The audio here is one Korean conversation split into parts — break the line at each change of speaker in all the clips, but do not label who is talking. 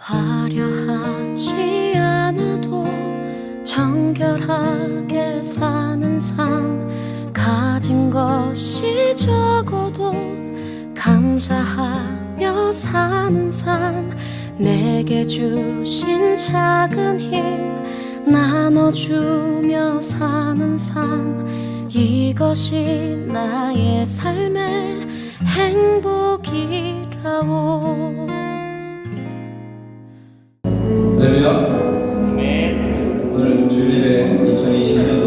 화려하지 않아도 정결하게 사는 삶, 가진 것이 적어도 감사하며 사는 삶, 내게 주신 작은 힘 나눠주며 사는 삶, 이것이 나의 삶의 행복이라오.
할렐루야. 오늘 주일예배 2022년도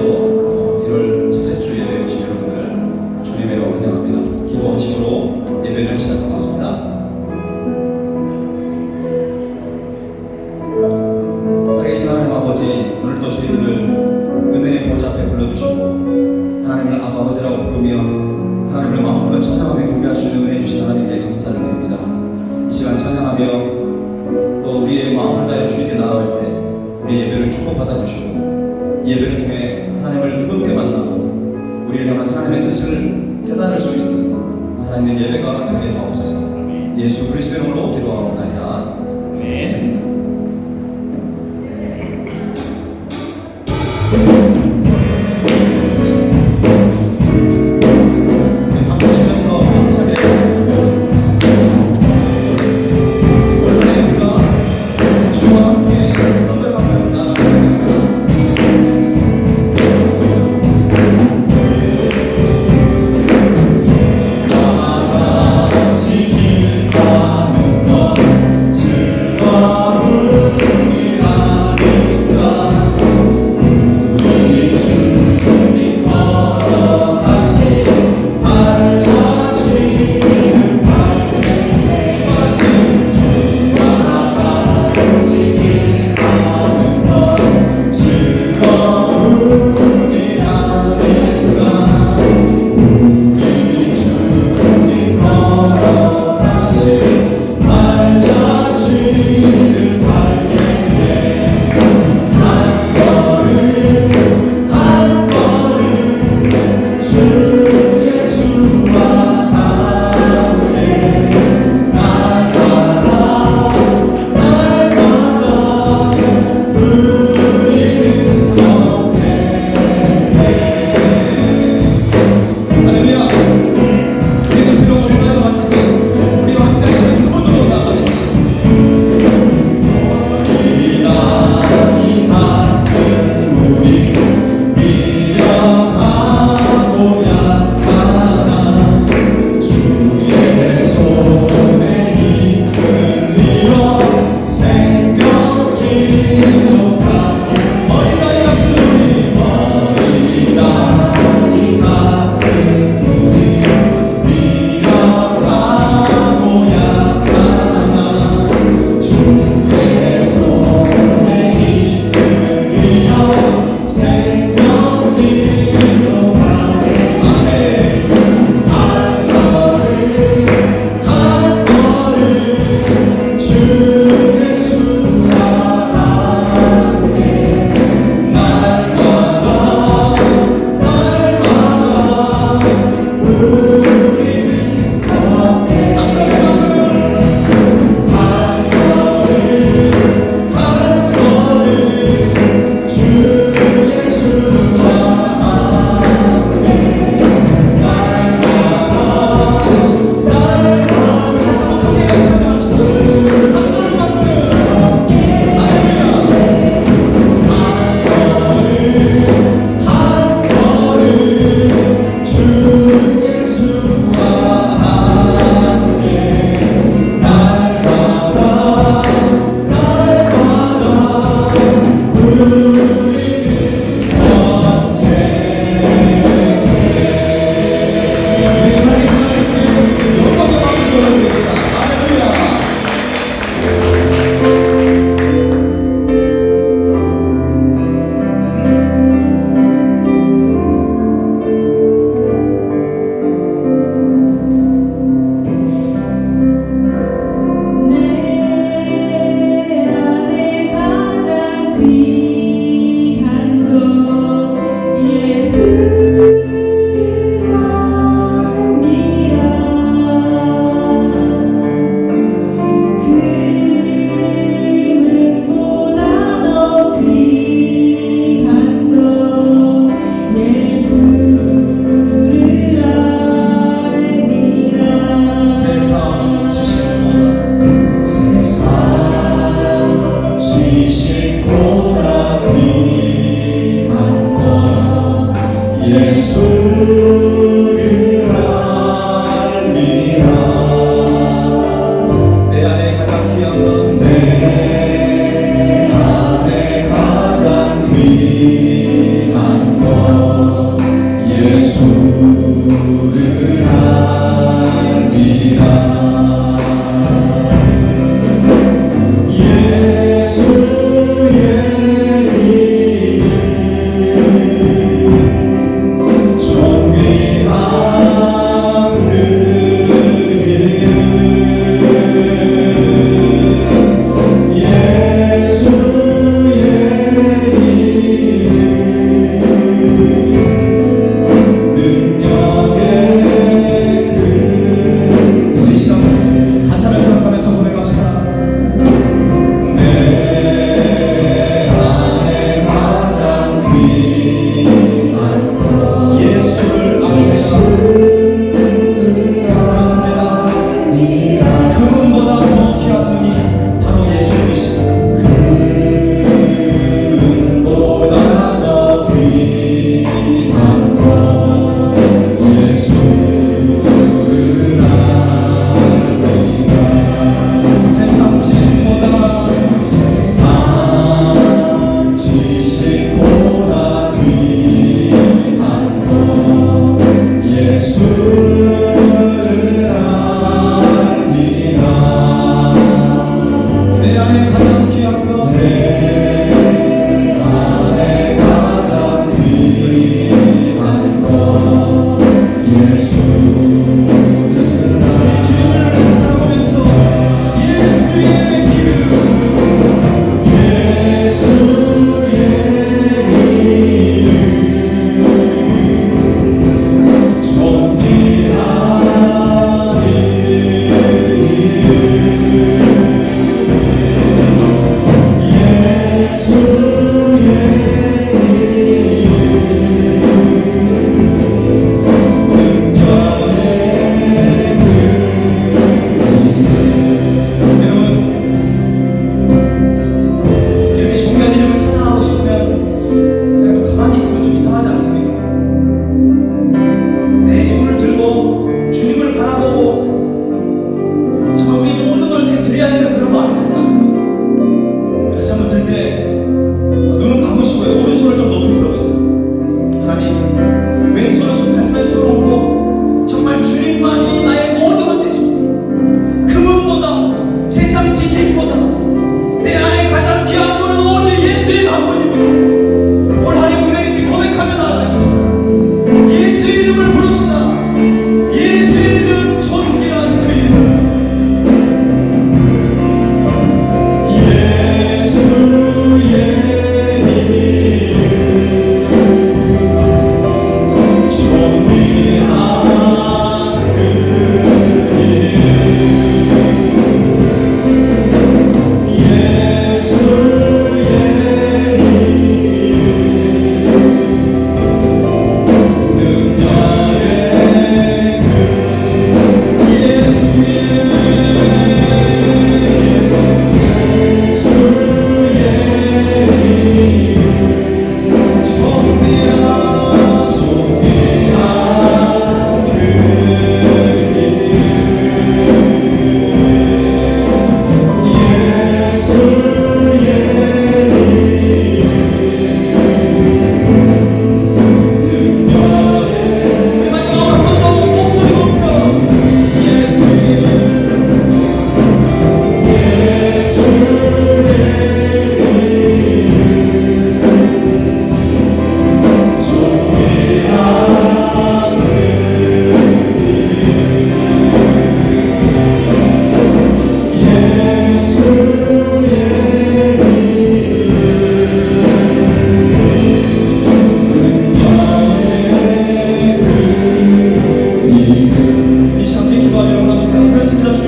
1월 첫째 주일에 오신 여러분들 주일예배로 환영합니다. 기도하심으로 예배를 시작하겠습니다. 살아계신 하나님 아버지, 오늘도 저희들을 은혜의 보좌 앞에 불러주시고 하나님을 아버지라고 부르며 하나님을 마음껏 찬양하며 경배할 수 있는 은혜 주신 하나님께 감사를 드립니다. 이 시간 찬양하며 또 우리의 마음을 다해 주님께 나아갈 때 우리 예배를 기뻐 받아주시고 이 예배를 통해 하나님을 뜨겁게 만나고 우리를 향한 하나님의 뜻을 깨달을 수 있는 살아있는 예배가 되게 하옵소서. 예수 그리스도의 이름으로 기도하옵나이다. 아멘.
지길 가는 것 즐거운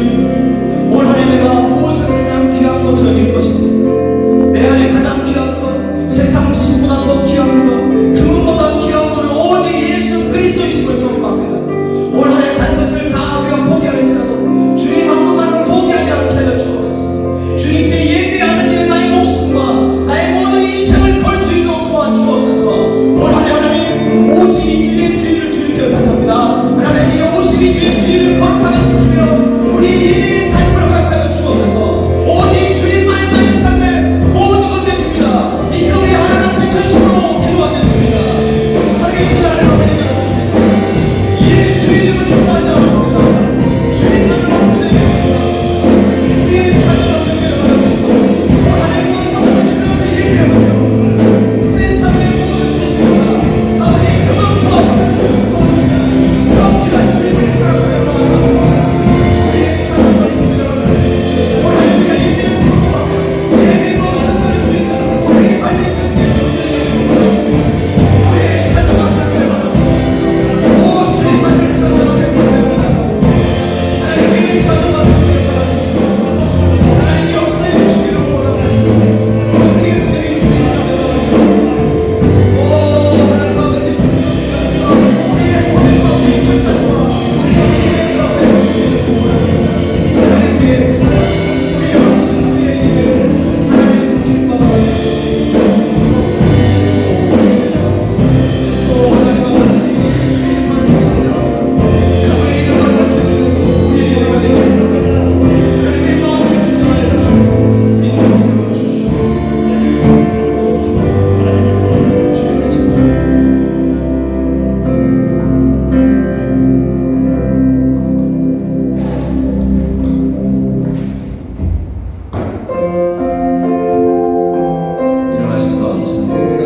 주님, 올 한해 내가 무엇을 가장 귀한 것으로 여길 것입니까? 내 안에 가장 귀한 것, 세상 지식보다 더 귀한 것, 금은보다 귀한 것을 오직 예수 그리스도이심을 선포합니다. 올 한해 다른 것을 다 우리가 포기하는지라도 주님 한 번만은 포기하지 않게 하여 주옵소서. 주님께 예배하는 일에 나의 목숨과 나의 모든 인생을 걸 수 있도록 도와주옵소서. 올 한해 하나님 52주의 주의를 주님께 부탁합니다. 하나님 이 52주의 주의를 거룩하게 지키며 우리 예배의 삶을 허락하여 주옵소서. 오직 주님만이 나의 삶의 모든 것 되십니다. 이 시간 우리 하나님 앞에 전심으로 기도하겠습니다. 살아계신 하나님 앞에 기도하겠습니다. 예수 이름을 찬양합니다. 주님만을 높여드립니다. 우리의 찬양을 드려주시고 올 한해 무엇보다 주님 앞에 예배하며 세상의 모든 지식보다 아버지 그만과 같은 주님 경기한 주님을 따라가며 우리의 찬양을 드려주시고 올 한해 우리가 예배를 선포하며 예배 모습을 볼 수 있는 우리 빨리 성계시고 우리의 찬양을 드려주시고 오 주님만을 찬양하며 예배하며 하나님의 찬양을 드려주시고 하나님 역사해 주시기를 원합니다. 우리의 은혜의 주님이라고 오 하나님 아버지 주셔서 우리의 고백과 우리의 결단과 우리의 기회가 되어주시기를 원합니다. 하나님의 찬양 우리의 헌신 우리의 예배를 하나님 기뻐하여 주시옵소서. 오 하나님 아버지 예수님만을 찬양하고 그분의 이름을 높이는 우리의 예배가 되기를 원합니다. 그렇게 마음을 주장하여 주시고 인도하여 주시옵소서. 오 주님 주님의 찬양 일어나셔서 이 찬양입니다.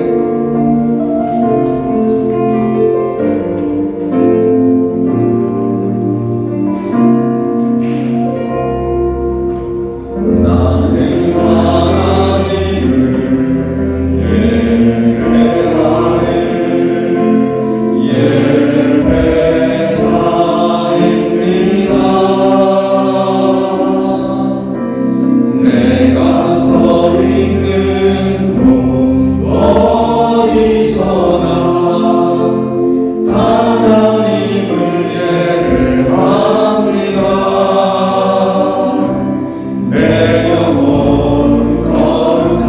나는 하나님을 예배하는 예배자입니다. 내가 서 있는 곳 어디서나 하나님을 예배합니다. 내 영혼 거룩한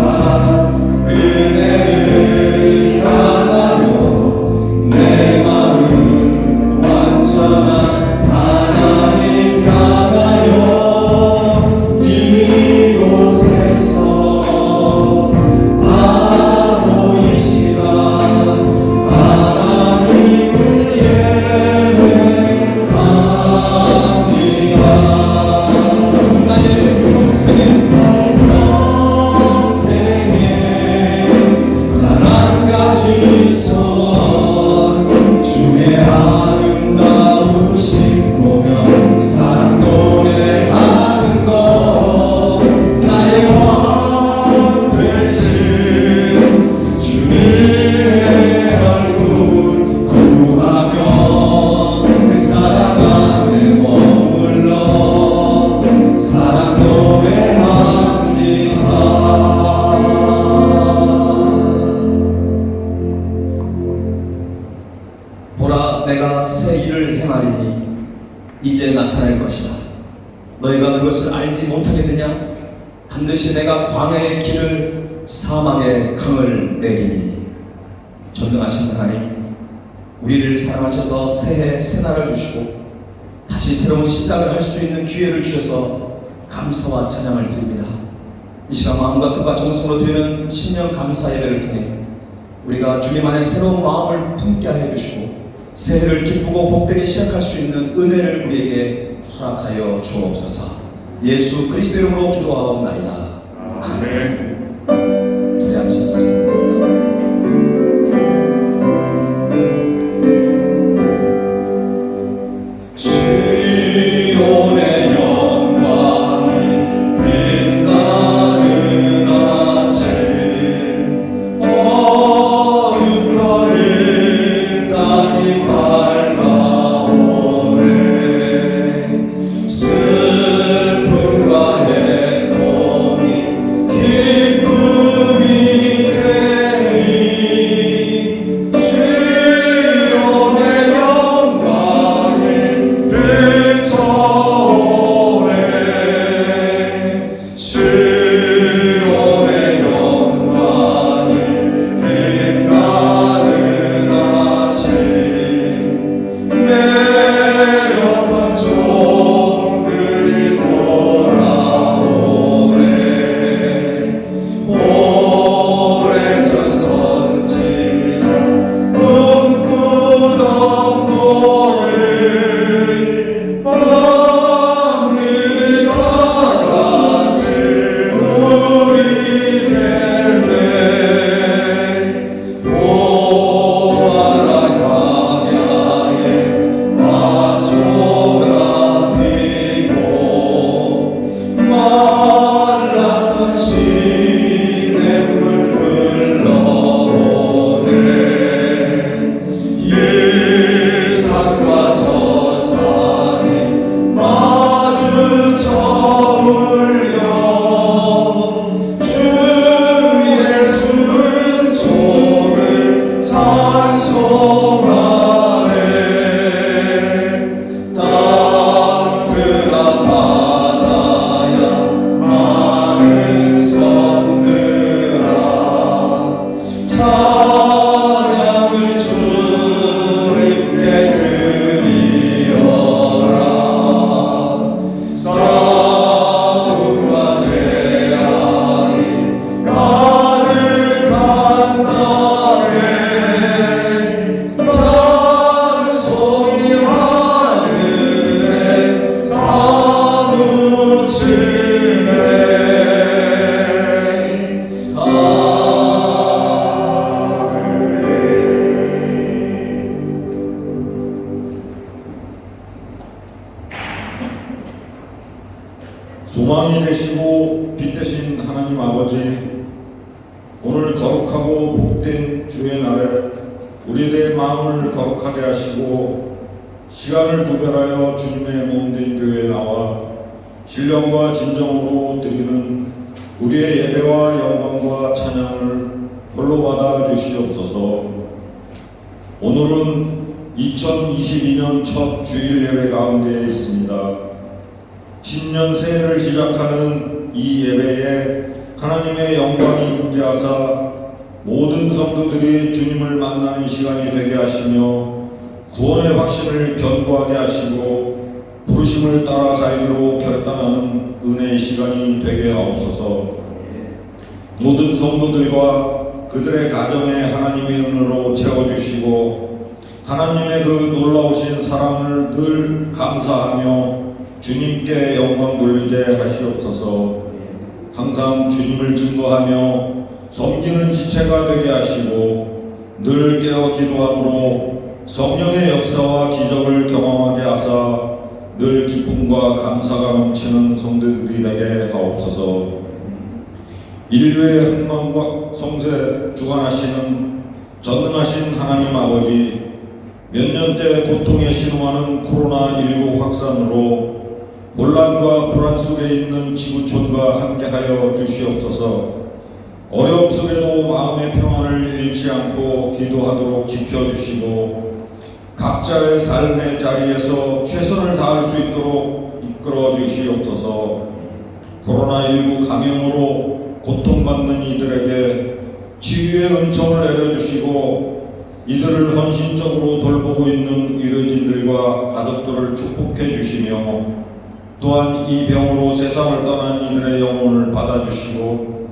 은혜를 향하여 내 마음 완전한 하나님 향하여 이곳에서 바로 이 시간 하나님을 예배합니다. 나의 평생에 단 한 가지 선 주의 아름다우신 공연 사랑 노래하는 것 나의 왕 되신 주님의 얼굴 구하며 그 사랑 안에 머물러 사랑 노래합니다. 보라 내가 새 일을 행하리니 이제 나타날 것이다. 너희가 그것을 알지 못하겠느냐? 반드시 내가 광야의 길을 사막의 강을 내리니. 전능하신 하나님, 우리를 사랑하셔서 새해 새날을 주시고 다시 새로운 시작을 할 수 있는 기회를 주셔서 감사와 찬양을 드립니다. 이 시간 마음과 뜻과 정성으로 드리는 신년 감사 예배를 통해 우리가 주님 안에 새로운 마음을 품게 해 주시고 새해를 기쁘고 복되게 시작할 수 있는 은혜를 우리에게 허락하여 주옵소서. 예수 그리스도 이름으로 기도하옵나이다. 아멘. 자리에 앉으셔서 찬양합니다. 시온의 영광이 빛나는 아침 어둑거린 땅이 밝아오네.
소망이 되시고 빛 되신 하나님 아버지, 오늘 거룩하고 복된 주의 날에 우리들의 마음을 거룩하게 하시고 시간을 구별하여 주님의 몸된 교회에 나와 신령과 진정으로 드리는 우리의 예배와 영광과 찬양을 홀로 받아 주시옵소서. 오늘은 2022년 첫 주일 예배 가운데 있습니다. 신년 새해를 시작하는 이 예배에 하나님의 영광이 임재하사 모든 성도들이 주님을 만나는 시간이 되게 하시며 구원의 확신을 견고하게 하시고 부르심을 따라 살기로 결단하는 은혜의 시간이 되게 하옵소서. 모든 성도들과 그들의 가정에 하나님의 은혜로 채워주시고 하나님의 그 놀라우신 사랑을 늘 감사하며 주님께 영광 돌리게 하시옵소서. 항상 주님을 증거하며 섬기는 지체가 되게 하시고 늘 깨어 기도함으로 성령의 역사와 기적을 경험하게 하사 늘 기쁨과 감사가 넘치는 성도들이 되게 하옵소서. 인류의 흥망과 성세 주관하시는 전능하신 하나님 아버지, 몇 년째 고통에 신음하는 코로나19 확산으로 혼란과 불안 속에 있는 지구촌과 함께하여 주시옵소서. 어려움 속에도 마음의 평안을 잃지 않고 기도하도록 지켜주시고 각자의 삶의 자리에서 최선을 다할 수 있도록 이끌어 주시옵소서. 코로나19 감염으로 고통받는 이들에게 치유의 은총을 내려주시고 이들을 헌신적으로 돌보고 있는 의료진들과 가족들을 축복해 주시며 또한 이 병으로 세상을 떠난 이들의 영혼을 받아주시고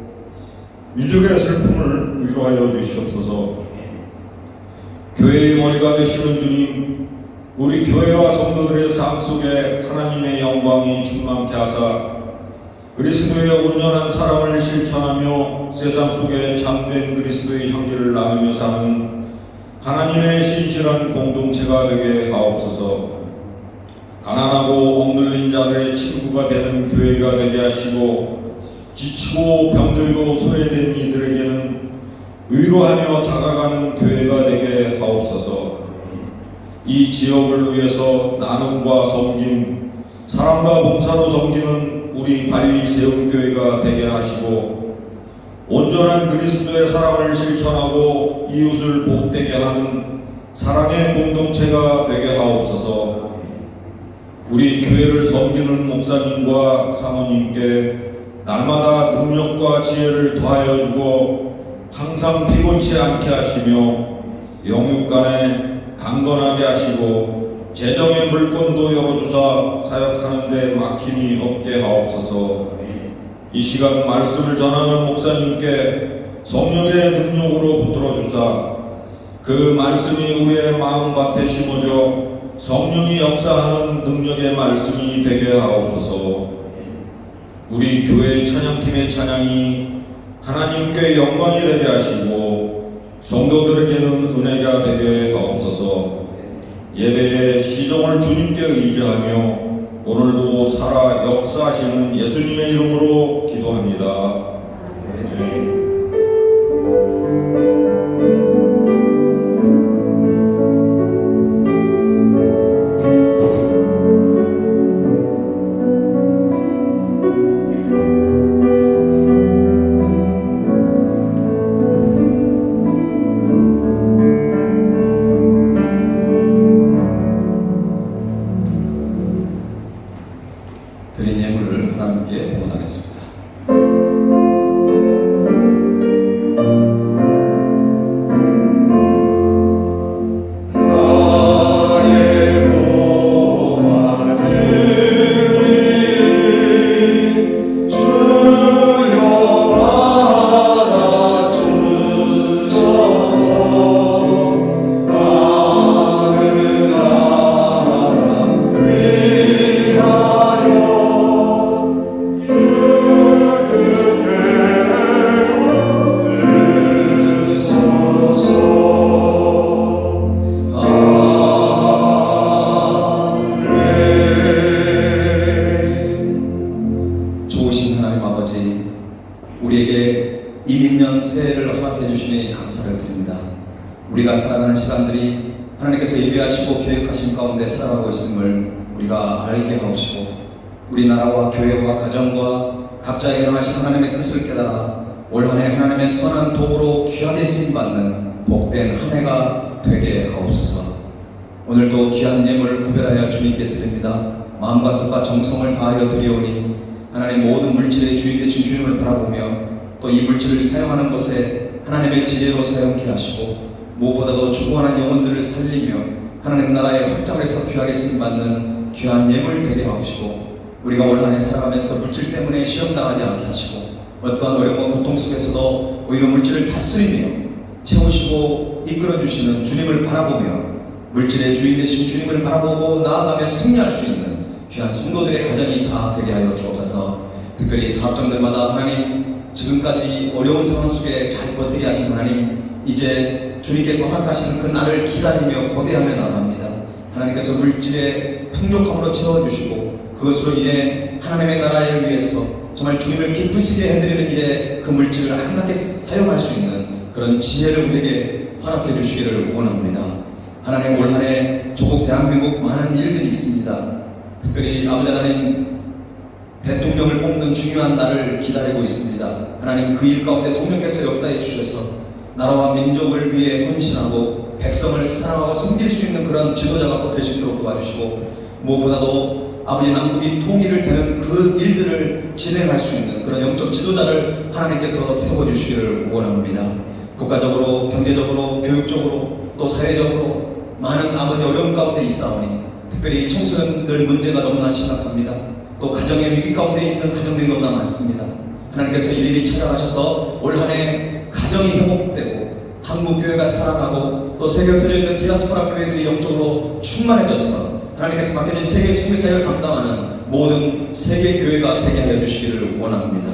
유족의 슬픔을 위로하여 주시옵소서. 교회의 머리가 되시는 주님, 우리 교회와 성도들의 삶 속에 하나님의 영광이 충만케 하사 그리스도의 온전한 사랑을 실천하며 세상 속에 참된 그리스도의 향기를 나누며 사는 하나님의 신실한 공동체가 되게 하옵소서. 가난하고 억눌린 자들의 친구가 되는 교회가 되게 하시고 지치고 병들고 소외된 이들에게는 위로하며 다가가는 교회가 되게 하옵소서. 이 지역을 위해서 나눔과 섬김, 사랑과 봉사로 섬기는 우리 발리 세움교회가 되게 하시고 온전한 그리스도의 사랑을 실천하고 이웃을 복되게 하는 사랑의 공동체가 되게 하옵소서. 우리 교회를 섬기는 목사님과 사모님께 날마다 능력과 지혜를 더하여 주고 항상 피곤치 않게 하시며 영육간에 강건하게 하시고 재정의 물건도 열어주사 사역하는 데 막힘이 없게 하옵소서. 이 시간 말씀을 전하는 목사님께 성령의 능력으로 붙들어 주사 그 말씀이 우리의 마음밭에 심어져 성령이 역사하는 능력의 말씀이 되게 하옵소서. 우리 교회 찬양팀의 찬양이 하나님께 영광이 되게 하시고 성도들에게는 은혜가 되게 하옵소서. 예배의 시종을 주님께 의지하며 오늘도 살아 역사하시는 예수님의 이름으로 기도합니다. 아멘.
드린 예물을 하나님께 봉헌하겠습니다.
주
우리에게 이민년 새해를 허락해 주시니 감사를 드립니다. 우리가 살아가는 시간들이 하나님께서 예비하시고 계획하신 가운데 살아가고 있음을 우리가 알게 하옵시고, 우리나라와 교회와 가정과 각자에게 향하신 하나님의 뜻을 깨달아 올 한 해 하나님의 선한 도구로 귀하게 쓰임받는 복된 한 해가 되게 하옵소서. 오늘도 귀한 예물을 구별하여 주님께 드립니다. 마음과 뜻과 정성을 다하여 드리오니 하나님 모든 물질의 주인 되신 주님을 바라보며 또 이 물질을 사용하는 곳에 하나님의 지혜로 사용케 하시고, 무엇보다도 죽어가는 영혼들을 살리며 하나님 나라의 확장을 해서 귀하게 쓰임받는 귀한 예물 되게 하옵시고, 우리가 올 한 해 살아가면서 물질 때문에 시험 당하지 않게 하시고, 어떠한 어려움과 고통 속에서도 오히려 물질을 다스리며 채우시고 이끌어주시는 주님을 바라보며 물질의 주인 되신 주님을 바라보고 나아가며 승리할 수 있는 귀한 성도들의 가정이 다 되게 하여 주옵소서. 특별히 사업장들마다 하나님, 지금까지 어려운 상황 속에 잘 버티게 하신 하나님, 이제 주님께서 허락하시는 그 날을 기다리며 고대하며 나갑니다. 하나님께서 물질의 풍족함으로 채워주시고 그것으로 인해 하나님의 나라를 위해서 정말 주님을 기쁘시게 해드리는 일에 그 물질을 아름답게 사용할 수 있는 그런 지혜를 우리에게 허락해 주시기를 원합니다. 하나님, 올 한 해 조국 대한민국 많은 일들이 있습니다. 특별히 아버지 하나님, 대통령을 뽑는 중요한 날을 기다리고 있습니다. 하나님, 그 일 가운데 성령께서 역사해 주셔서 나라와 민족을 위해 헌신하고 백성을 사랑하고 섬길 수 있는 그런 지도자가 뽑혀지도록 도와주시고, 무엇보다도 아버지 남북이 통일을 되는 그 일들을 진행할 수 있는 그런 영적 지도자를 하나님께서 세워주시기를 원합니다. 국가적으로, 경제적으로, 교육적으로, 또 사회적으로 많은 아버지 어려움 가운데 있사오니 특별히 청소년들 문제가 너무나 심각합니다. 또 가정의 위기 가운데 있는 가정들이 너무나 많습니다. 하나님께서 일일이 찾아가셔서 올 한 해 가정이 회복되고 한국교회가 살아나고 또 세계에 흩어져 있는 디아스포라 교회들이 영적으로 충만해져서 하나님께서 맡겨진 세계 선교사역을 감당하는 모든 세계 교회가 되게 하여 주시기를 원합니다.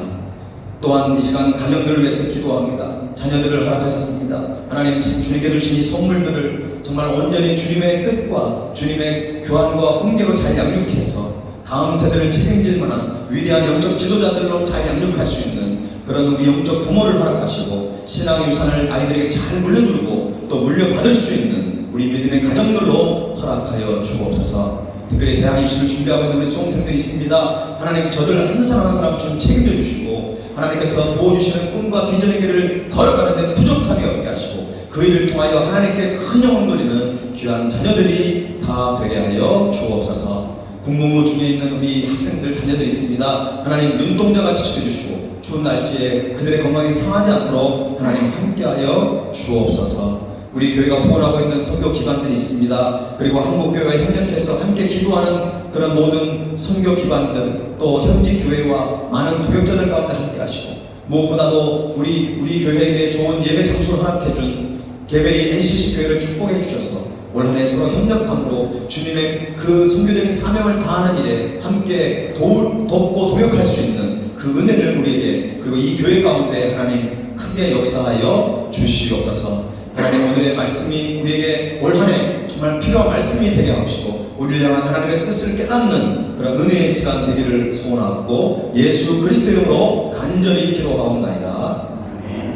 또한 이 시간 가정들을 위해서 기도합니다. 자녀들을 허락하셨습니다. 하나님, 주님께 주신 이 선물들을 정말 온전히 주님의 뜻과 주님의 교환과 훈계로 잘 양육해서 다음 세대를 책임질 만한 위대한 영적 지도자들로 잘 양육할 수 있는 그런 우리 영적 부모를 허락하시고 신앙의 유산을 아이들에게 잘 물려주고 또 물려받을 수 있는 우리 믿음의 가정들로 허락하여 주옵소서. 특별히 대학 입시를 준비하고 있는 우리 수험생들이 있습니다. 하나님, 저들 한 사람 한 사람 좀 책임져 주시고 하나님께서 부어주시는 꿈과 비전의 길을 걸어가는데 부족함이 없게 하시고 그 일을 통하여 하나님께 큰 영광 돌리는 귀한 자녀들이 다 되게 하여 주옵소서. 국문부 중에 있는 우리 학생들 자녀들이 있습니다. 하나님, 눈동자같이 지켜주시고 추운 날씨에 그들의 건강이 상하지 않도록 하나님 함께하여 주옵소서. 우리 교회가 후원하고 있는 선교 기관들이 있습니다. 그리고 한국교회와 협력해서 함께 기도하는 그런 모든 선교 기관들, 또 현지 교회와 많은 동역자들 가운데 함께 하시고, 무엇보다도 우리 교회에게 좋은 예배 장소를 허락해준 개베이 NCC 교회를 축복해 주셔서 올 한 해 서로 협력함으로 주님의 그 선교적인 사명을 다하는 일에 함께 돕고 동역할 수 있는 그 은혜를 우리에게, 그리고 이 교회 가운데 하나님 크게 역사하여 주시옵소서. 하나님, 오늘의 말씀이 우리에게 올 한 해 정말 필요한 말씀이 되게 하시고 우리를 향한 하나님의 뜻을 깨닫는 그런 은혜의 시간 되기를 소원하고 예수 그리스도 이름으로 간절히 기도하옵나이다.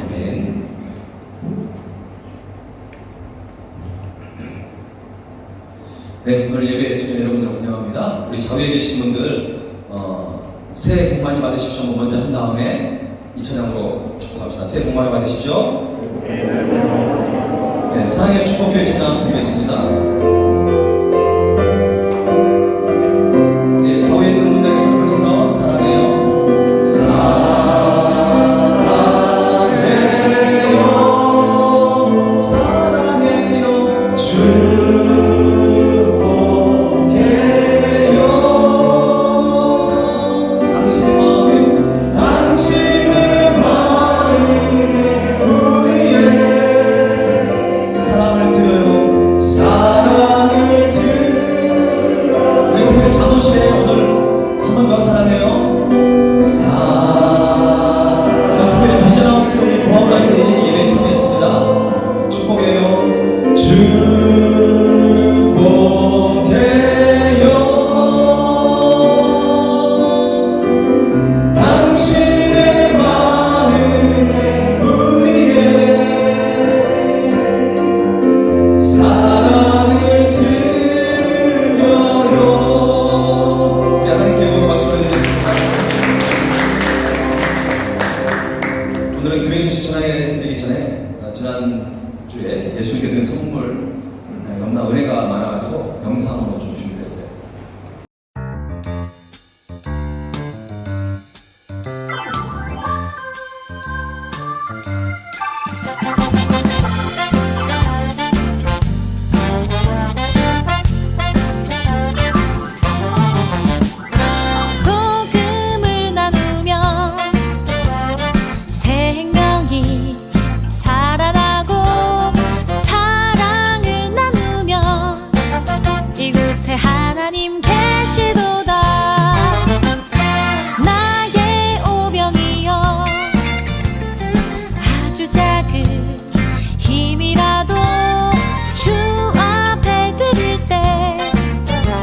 아멘. 네, 오늘 예배에 참여 여러분들 환영합니다. 우리 좌우에 계신 분들 새해 복 많이 받으십시오. 먼저 한 다음에 이 찬양으로 축복합시다. 새해 복 많이 받으십시오. 네, 사랑의 축복교회 찬양 드리겠습니다. 네, 좌우에 있는 분들에게 손을 펼쳐서 사랑해요. 사랑해요. 사랑해요. 축복해요. 당신의 마음에 우리의 사랑을 드려요. 사랑을 드려요. 우리 특별히 자도시에 오늘 한 번 더 사랑해요. 오늘 특별히 비전하우스 우리 고아원 아이들이 예배에 참여했습니다. 축복해요. 축복해요. 당신의 마음에 소식 전해드리기 전에 지난주에 예수님께 드린 선물 너무나 은혜가 많아가지고 영상으로 좀 준비했어요.
복음을 나누며 생명이 살아나고 사랑을 나누며 이곳에 하나님 계시도다. 나의 오병이여 아주 작은 힘이라도 주 앞에 드릴 때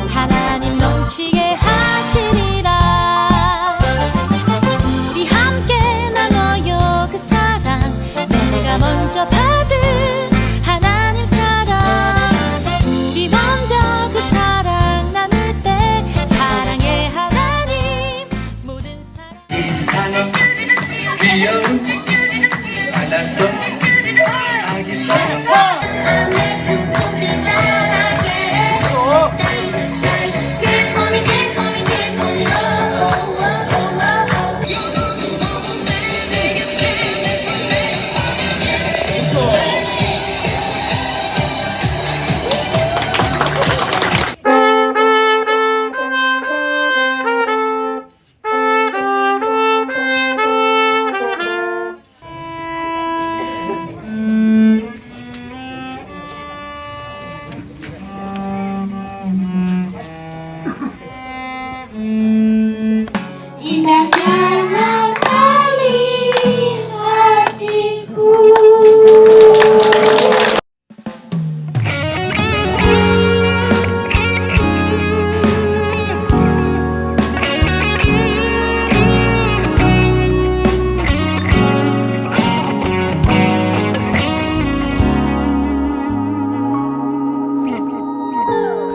하나님 넘치게 하시리라. 우리 함께 나눠요 그 사랑, 내가 먼저 받은 하나님 사랑. 우리 먼저 그 사랑 나눌 때 사랑의 하나님 모든 사랑.
이상한 귀여운 알았어 아기 사랑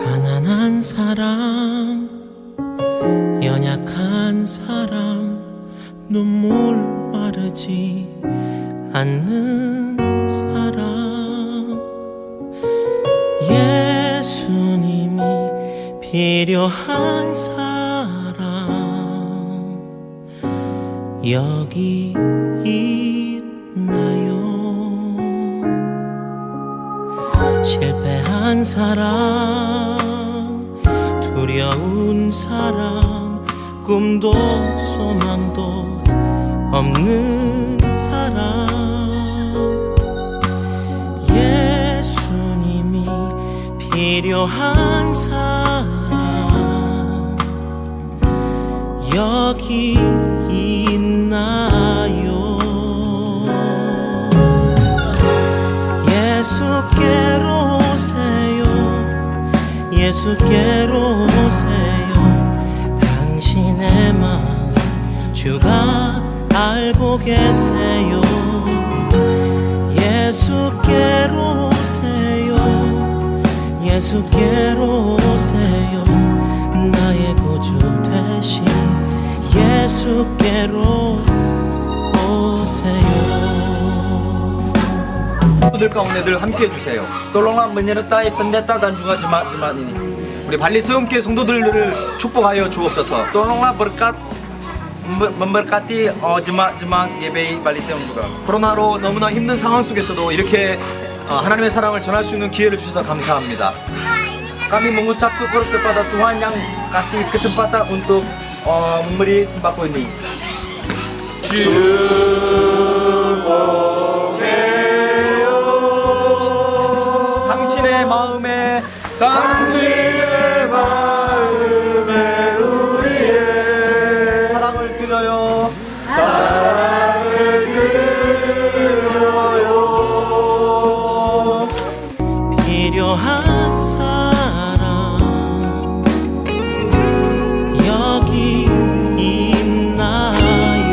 가난한 사람, 연약한 사람, 눈물 마르지 않는 사람, 예수님이 필요한 사람 여기 있나요? 실패한 사람, 두려운 사람, 꿈도 소망도 없는 사람, 예수님이 필요한 사람 여기 있나요? 예수께로 오세요. 예수께로 오세요. 당신의 마음 주가 알고 계세요. 예수께로 오세요. 예수께로 오세요. 나의 구주 되신 예수께로 오세요.
들 가운데 늘 함께 해주세요. Tolonglah menyertai pendeta dan juga jemaat-jemaat ini. 우리 발리 세움교회 성도들을 축복하여 주옵소서. Tolonglah memberkati jemaat-jemaat YBI 발리 세움 juga. 코로나로 너무나 힘든 상황 속에서도 이렇게 하나님의 사랑을 전할 수 있는 기회를 주셔서 감사합니다. Kami mengucap syukur kepada Tuhan yang kasih kesempatan untuk memberi sembako ini. 당신의 마음에 우리의 사랑을 드려요.
필요한 사람 여기 있나요?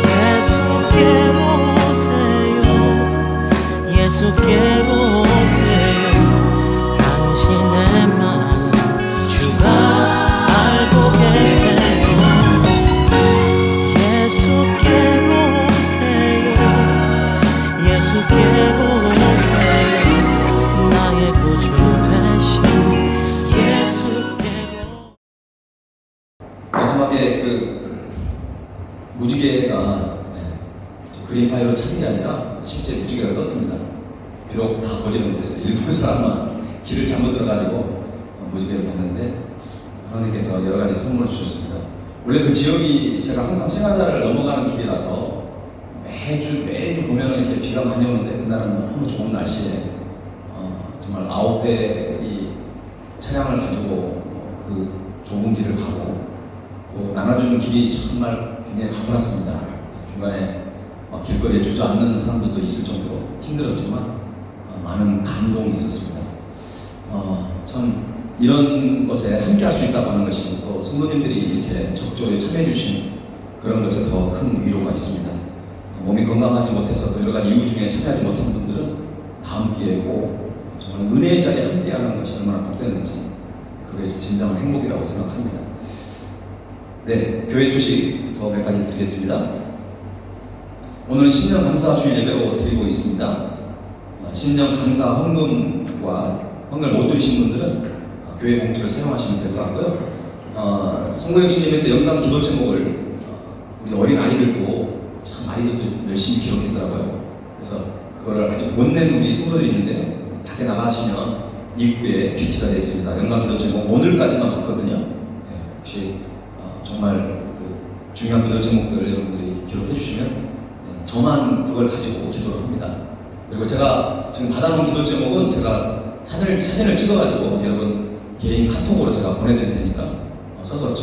예수께로 오세요. 예수께로 오세요. 당신의 마음 주가
이상하게 무지개가 그린파이로 찾은 게 아니라 실제 무지개가 떴습니다. 비록 다 보지는 못해서 일부 사람만 길을 잘못 들어가지고 무지개를 봤는데 하나님께서 여러 가지 선물을 주셨습니다. 원래 그 지역이 제가 항상 싱가자를 넘어가는 길이라서 매주 보면은 이렇게 비가 많이 오는데 그날은 너무 좋은 날씨에 정말 9대 이 차량을 가지고 그 좁은 길을 가고 또 나눠주는 길이 정말 굉장히 가물었습니다. 중간에 길거리에 주저앉는 사람들도 있을 정도로 힘들었지만 많은 감동이 있었습니다. 참 이런 것에 함께 할 수 있다고 하는 것이 또 성도님들이 이렇게 적극적으로 참여해 주신 그런 것에 더 큰 위로가 있습니다. 몸이 건강하지 못해서 또 여러 가지 이유 중에 참여하지 못한 분들은 다음 기회에 꼭 정말 은혜의 자리에 함께하는 것이 얼마나 복되는지 그게 진정한 행복이라고 생각합니다. 네, 교회 소식 더 몇 가지 드리겠습니다. 오늘은 신년 감사 주일 예배로 드리고 있습니다. 신년 감사 헌금과 헌금을 못 드리신 분들은 교회 봉투를 사용하시면 될 것 같고요. 송고영신님의 때 연간 기도 제목을 우리 어린 아이들도 참 아이들도 열심히 기록했더라고요. 그래서 그거를 아직 못 낸 우리 성도들이 있는데 밖에 나가시면 입구에 비치가 되어 있습니다. 연간 기도 제목 오늘까지만 봤거든요. 혹시 정말 중요한 기도 제목들 여러분들이 기록해 주시면 저만 그걸 가지고 기도를 합니다. 그리고 제가 지금 받아놓은 기도 제목은 제가 사진을 찍어가지고 여러분 개인 카톡으로 제가 보내드릴 테니까 써서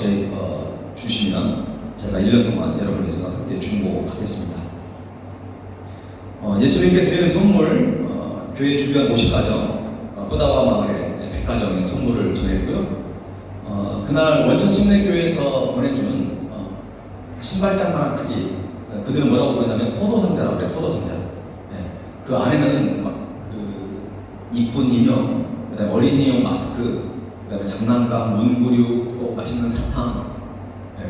주시면 제가 1년 동안 여러분께서 함께 중보하겠습니다. 예수님께 드리는 선물, 교회 주변 50가정, 뿌다와 마을에 100가정의 선물을 전했고요. 그날 원천침례교회에서 보내준 신발장만한 크기, 그들은 뭐라고 부르냐면 포도상자라고 그래요. 포도상자. 그 안에는 이쁜 인형, 그다음에 어린이용 마스크, 그다음에 장난감, 문구류, 또 맛있는 사탕.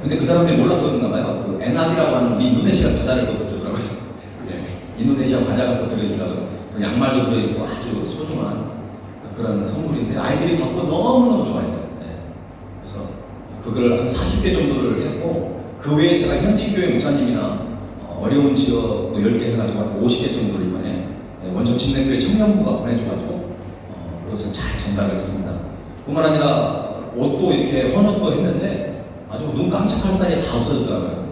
근데 그 사람들이 몰라서 그런가 봐요. 그 에나디라고 하는 우리 인도네시아 과자를 또 주더라고요. 인도네시아 과자가 또 들어있더라고요. 양말도 들어있고 아주 소중한 그런 선물인데 아이들이 받고 너무너무 좋아했어요. 그래서 그걸 한 40개 정도를 했고 그 외에 제가 현지 교회 목사님이나 어려운 지역 또 10개 해가지고 한 50개 정도를 이번에 원천침례교회 청년부가 보내줘가지고 그것을 잘 전달했습니다. 뿐만 아니라 옷도 이렇게 헌옷도 했는데 아주 눈 깜짝할 사이에 다 없어졌더라고요.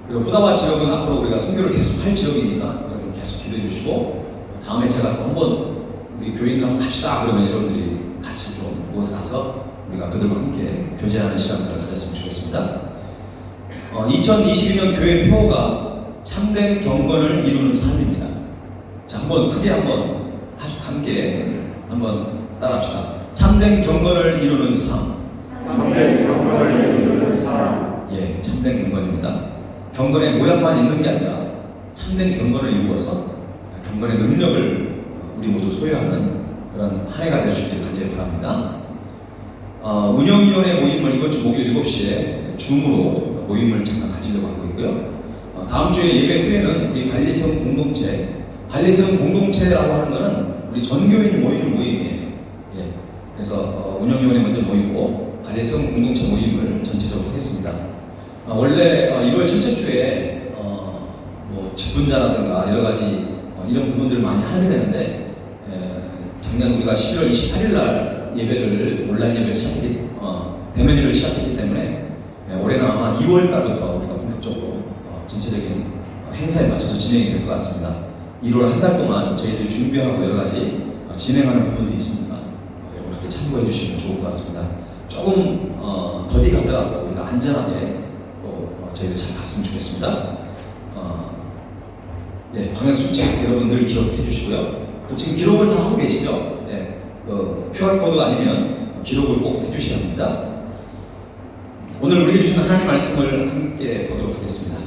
그리고 부다와 지역은 앞으로 우리가 선교를 계속 할 지역이니까 여러분 계속 기도해 주시고 다음에 제가 또 한번 우리 교인들 한번 갑시다 그러면 여러분들이 같이 좀 모여서 가서 우리가 그들과 함께 교제하는 시간을 가졌으면 좋겠습니다. 2022년 교회 표어가 참된 경건을 이루는 삶입니다. 자, 한번 크게 한번 함께 한번 따라합시다. 참된 경건을 이루는 삶.
참된 경건을 이루는 사람.
예, 참된 경건입니다. 경건의 모양만 있는 게 아니라 참된 경건을 이루어서 경건의 능력을 우리 모두 소유하는 그런 한 해가 될 수 있기를 간절히 바랍니다. 운영위원회 모임을 이번 주 목요일 7시에 줌으로 모임을 잠깐 가지려고 하고 있고요. 다음 주에 예배 후에는 우리 발리세움 공동체라고 하는 것은 우리 전교인이 모이는 모임이에요. 예. 그래서 운영위원회 먼저 모이고 발리세움 공동체 모임을 전체적으로 하겠습니다. 원래 1월 첫째 주에 뭐 직분자라든가 여러 가지 이런 부분들을 많이 하게 되는데 작년 우리가 11월 28일 날 예배를 온라인 예배를 대면 예배를 시작했기 때문에 올해는 아마 2월 달부터 우리가 본격적으로 전체적인 행사에 맞춰서 진행이 될 것 같습니다. 1월 한 달 동안 저희들이 준비하고 여러 가지 진행하는 부분들이 있습니다. 여러분 그렇게 참고해 주시면 좋을 것 같습니다. 조금 더디 가더라도 우리가 안전하게 또 저희들 잘 갔으면 좋겠습니다. 예, 방역 수칙 여러분 늘 기억해 주시고요. 지금 기록을 다 하고 계시죠? 네, QR코드 아니면 기록을 꼭 해주셔야 합니다. 오늘 우리에게 주신 하나님 말씀을 함께 보도록 하겠습니다.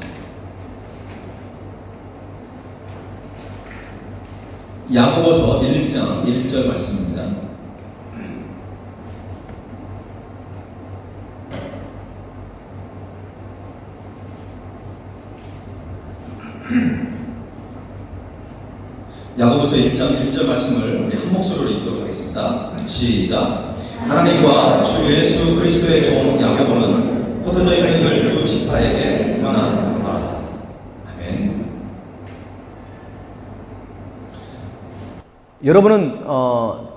야고보서 1장 1절 말씀입니다. 야고보서 1장 1절 말씀을 우리 한 목소리로 읽도록 하겠습니다. 시작. 하나님과 주 예수 그리스도의 종 야고보는 흩어져 있는 12지파에게 권한하라. 아멘.
여러분은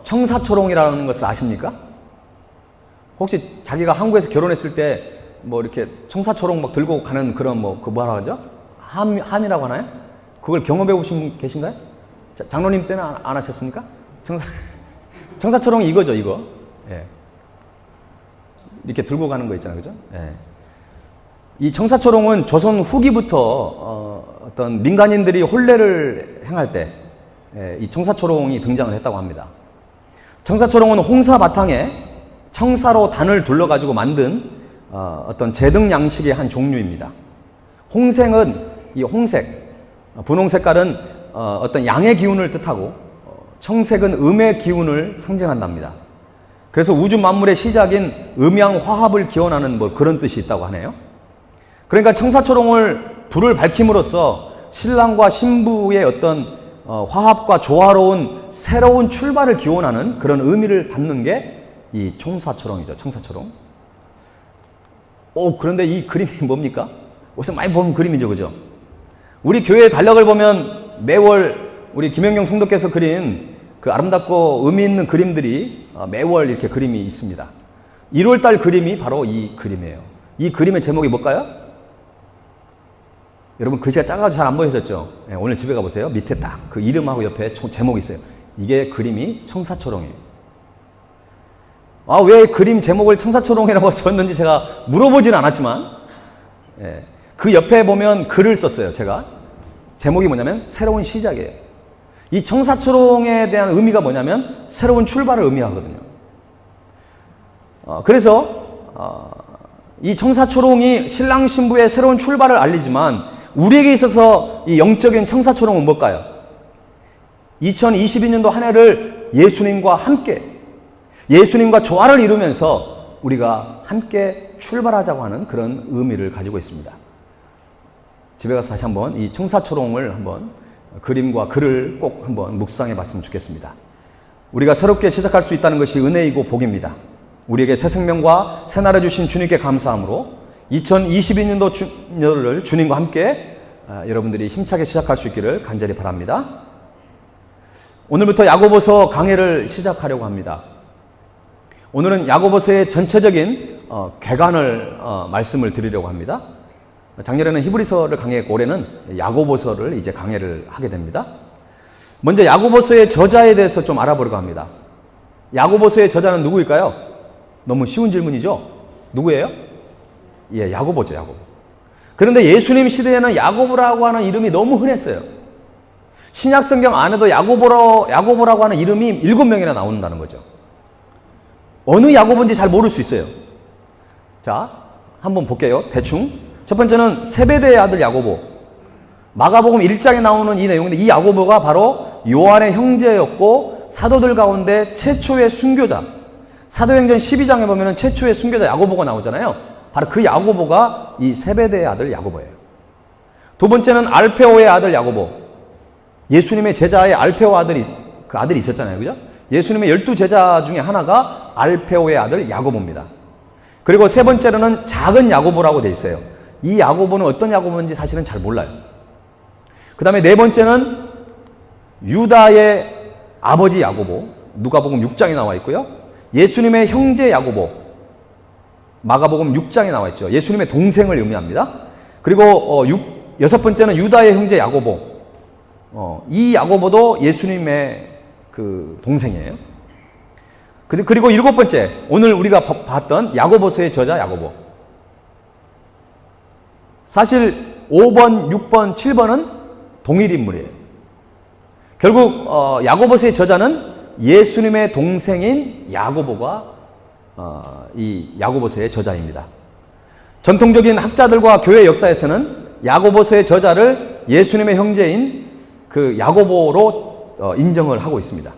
청사초롱이라는 것을 아십니까? 혹시 자기가 한국에서 결혼했을 때 뭐 이렇게 청사초롱 막 들고 가는 그런 그 뭐라 하죠? 한이라고 하나요? 그걸 경험해 보신 분 계신가요? 장로님 때는 안 하셨습니까? 청사초롱이 이거죠, 이거. 예. 이렇게 들고 가는 거 있잖아요, 그죠? 예. 이 청사초롱은 조선 후기부터 어떤 민간인들이 혼례를 행할 때 이 청사초롱이 등장을 했다고 합니다. 청사초롱은 홍사 바탕에 청사로 단을 둘러가지고 만든 어떤 제등 양식의 한 종류입니다. 홍색은 이 홍색, 분홍 색깔은 어떤 양의 기운을 뜻하고 청색은 음의 기운을 상징한답니다. 그래서 우주 만물의 시작인 음양화합을 기원하는 뭐 그런 뜻이 있다고 하네요. 그러니까 청사초롱을 불을 밝힘으로써 신랑과 신부의 어떤 화합과 조화로운 새로운 출발을 기원하는 그런 의미를 담는 게 이 청사초롱이죠. 청사초롱. 그런데 이 그림이 뭡니까? 어디서 많이 본 그림이죠, 그죠? 우리 교회의 달력을 보면 매월 우리 김영경 성도께서 그린 그 아름답고 의미 있는 그림들이 매월 이렇게 그림이 있습니다. 1월달 그림이 바로 이 그림이에요. 이 그림의 제목이 뭘까요? 여러분 글씨가 작아서 잘 안 보이셨죠? 네, 오늘 집에 가보세요. 밑에 딱 그 이름하고 옆에 제목이 있어요. 이게 그림이 청사초롱이에요. 왜 그림 제목을 청사초롱이라고 줬는지 제가 물어보지는 않았지만 그 옆에 보면 글을 썼어요. 제가 제목이 뭐냐면 새로운 시작이에요. 이 청사초롱에 대한 의미가 뭐냐면 새로운 출발을 의미하거든요. 그래서 이 청사초롱이 신랑 신부의 새로운 출발을 알리지만 우리에게 있어서 이 영적인 청사초롱은 뭘까요? 2022년도 한 해를 예수님과 함께 예수님과 조화를 이루면서 우리가 함께 출발하자고 하는 그런 의미를 가지고 있습니다. 집에 가서 다시 한번 이 청사초롱을 한번 그림과 글을 꼭 한번 묵상해 봤으면 좋겠습니다. 우리가 새롭게 시작할 수 있다는 것이 은혜이고 복입니다. 우리에게 새 생명과 새 나라 주신 주님께 감사함으로 2022년도를 주님과 함께 여러분들이 힘차게 시작할 수 있기를 간절히 바랍니다. 오늘부터 야고보서 강해를 시작하려고 합니다. 오늘은 야고보서의 전체적인 개관을 말씀을 드리려고 합니다. 작년에는 히브리서를 강의했고 올해는 야고보서를 이제 강의를 하게 됩니다. 먼저 야고보서의 저자에 대해서 좀 알아보려고 합니다. 야고보서의 저자는 누구일까요? 너무 쉬운 질문이죠? 누구예요? 예, 야고보죠, 야고보. 그런데 예수님 시대에는 야고보라고 하는 이름이 너무 흔했어요. 신약성경 안에도 야고보라고 하는 이름이 7명이나 나온다는 거죠. 어느 야고보인지 잘 모를 수 있어요. 자, 한번 볼게요. 대충. 첫 번째는 세베대의 아들 야고보. 마가복음 1장에 나오는 이 내용인데 이 야고보가 바로 요한의 형제였고 사도들 가운데 최초의 순교자. 사도행전 12장에 보면 최초의 순교자 야고보가 나오잖아요. 바로 그 야고보가 이 세베대의 아들 야고보예요. 두 번째는 알페오의 아들 야고보. 예수님의 제자의 알페오 그 아들이 있었잖아요. 그죠? 예수님의 12제자 중에 하나가 알페오의 아들 야고보입니다. 그리고 세 번째로는 작은 야고보라고 되어 있어요. 이 야고보는 어떤 야고보인지 사실은 잘 몰라요. 그 다음에 네 번째는 유다의 아버지 야고보. 누가복음 6장에 나와 있고요. 예수님의 형제 야고보. 마가복음 6장에 나와 있죠. 예수님의 동생을 의미합니다. 그리고 여섯 번째는 유다의 형제 야고보. 이 야고보도 예수님의 그 동생이에요. 그리고 일곱 번째, 오늘 우리가 봤던 야고보서의 저자 야고보. 사실 5번, 6번, 7번은 동일 인물이에요. 결국 야고보서의 저자는 예수님의 동생인 야고보가 이 야고보서의 저자입니다. 전통적인 학자들과 교회 역사에서는 야고보서의 저자를 예수님의 형제인 그 야고보로 인정을 하고 있습니다.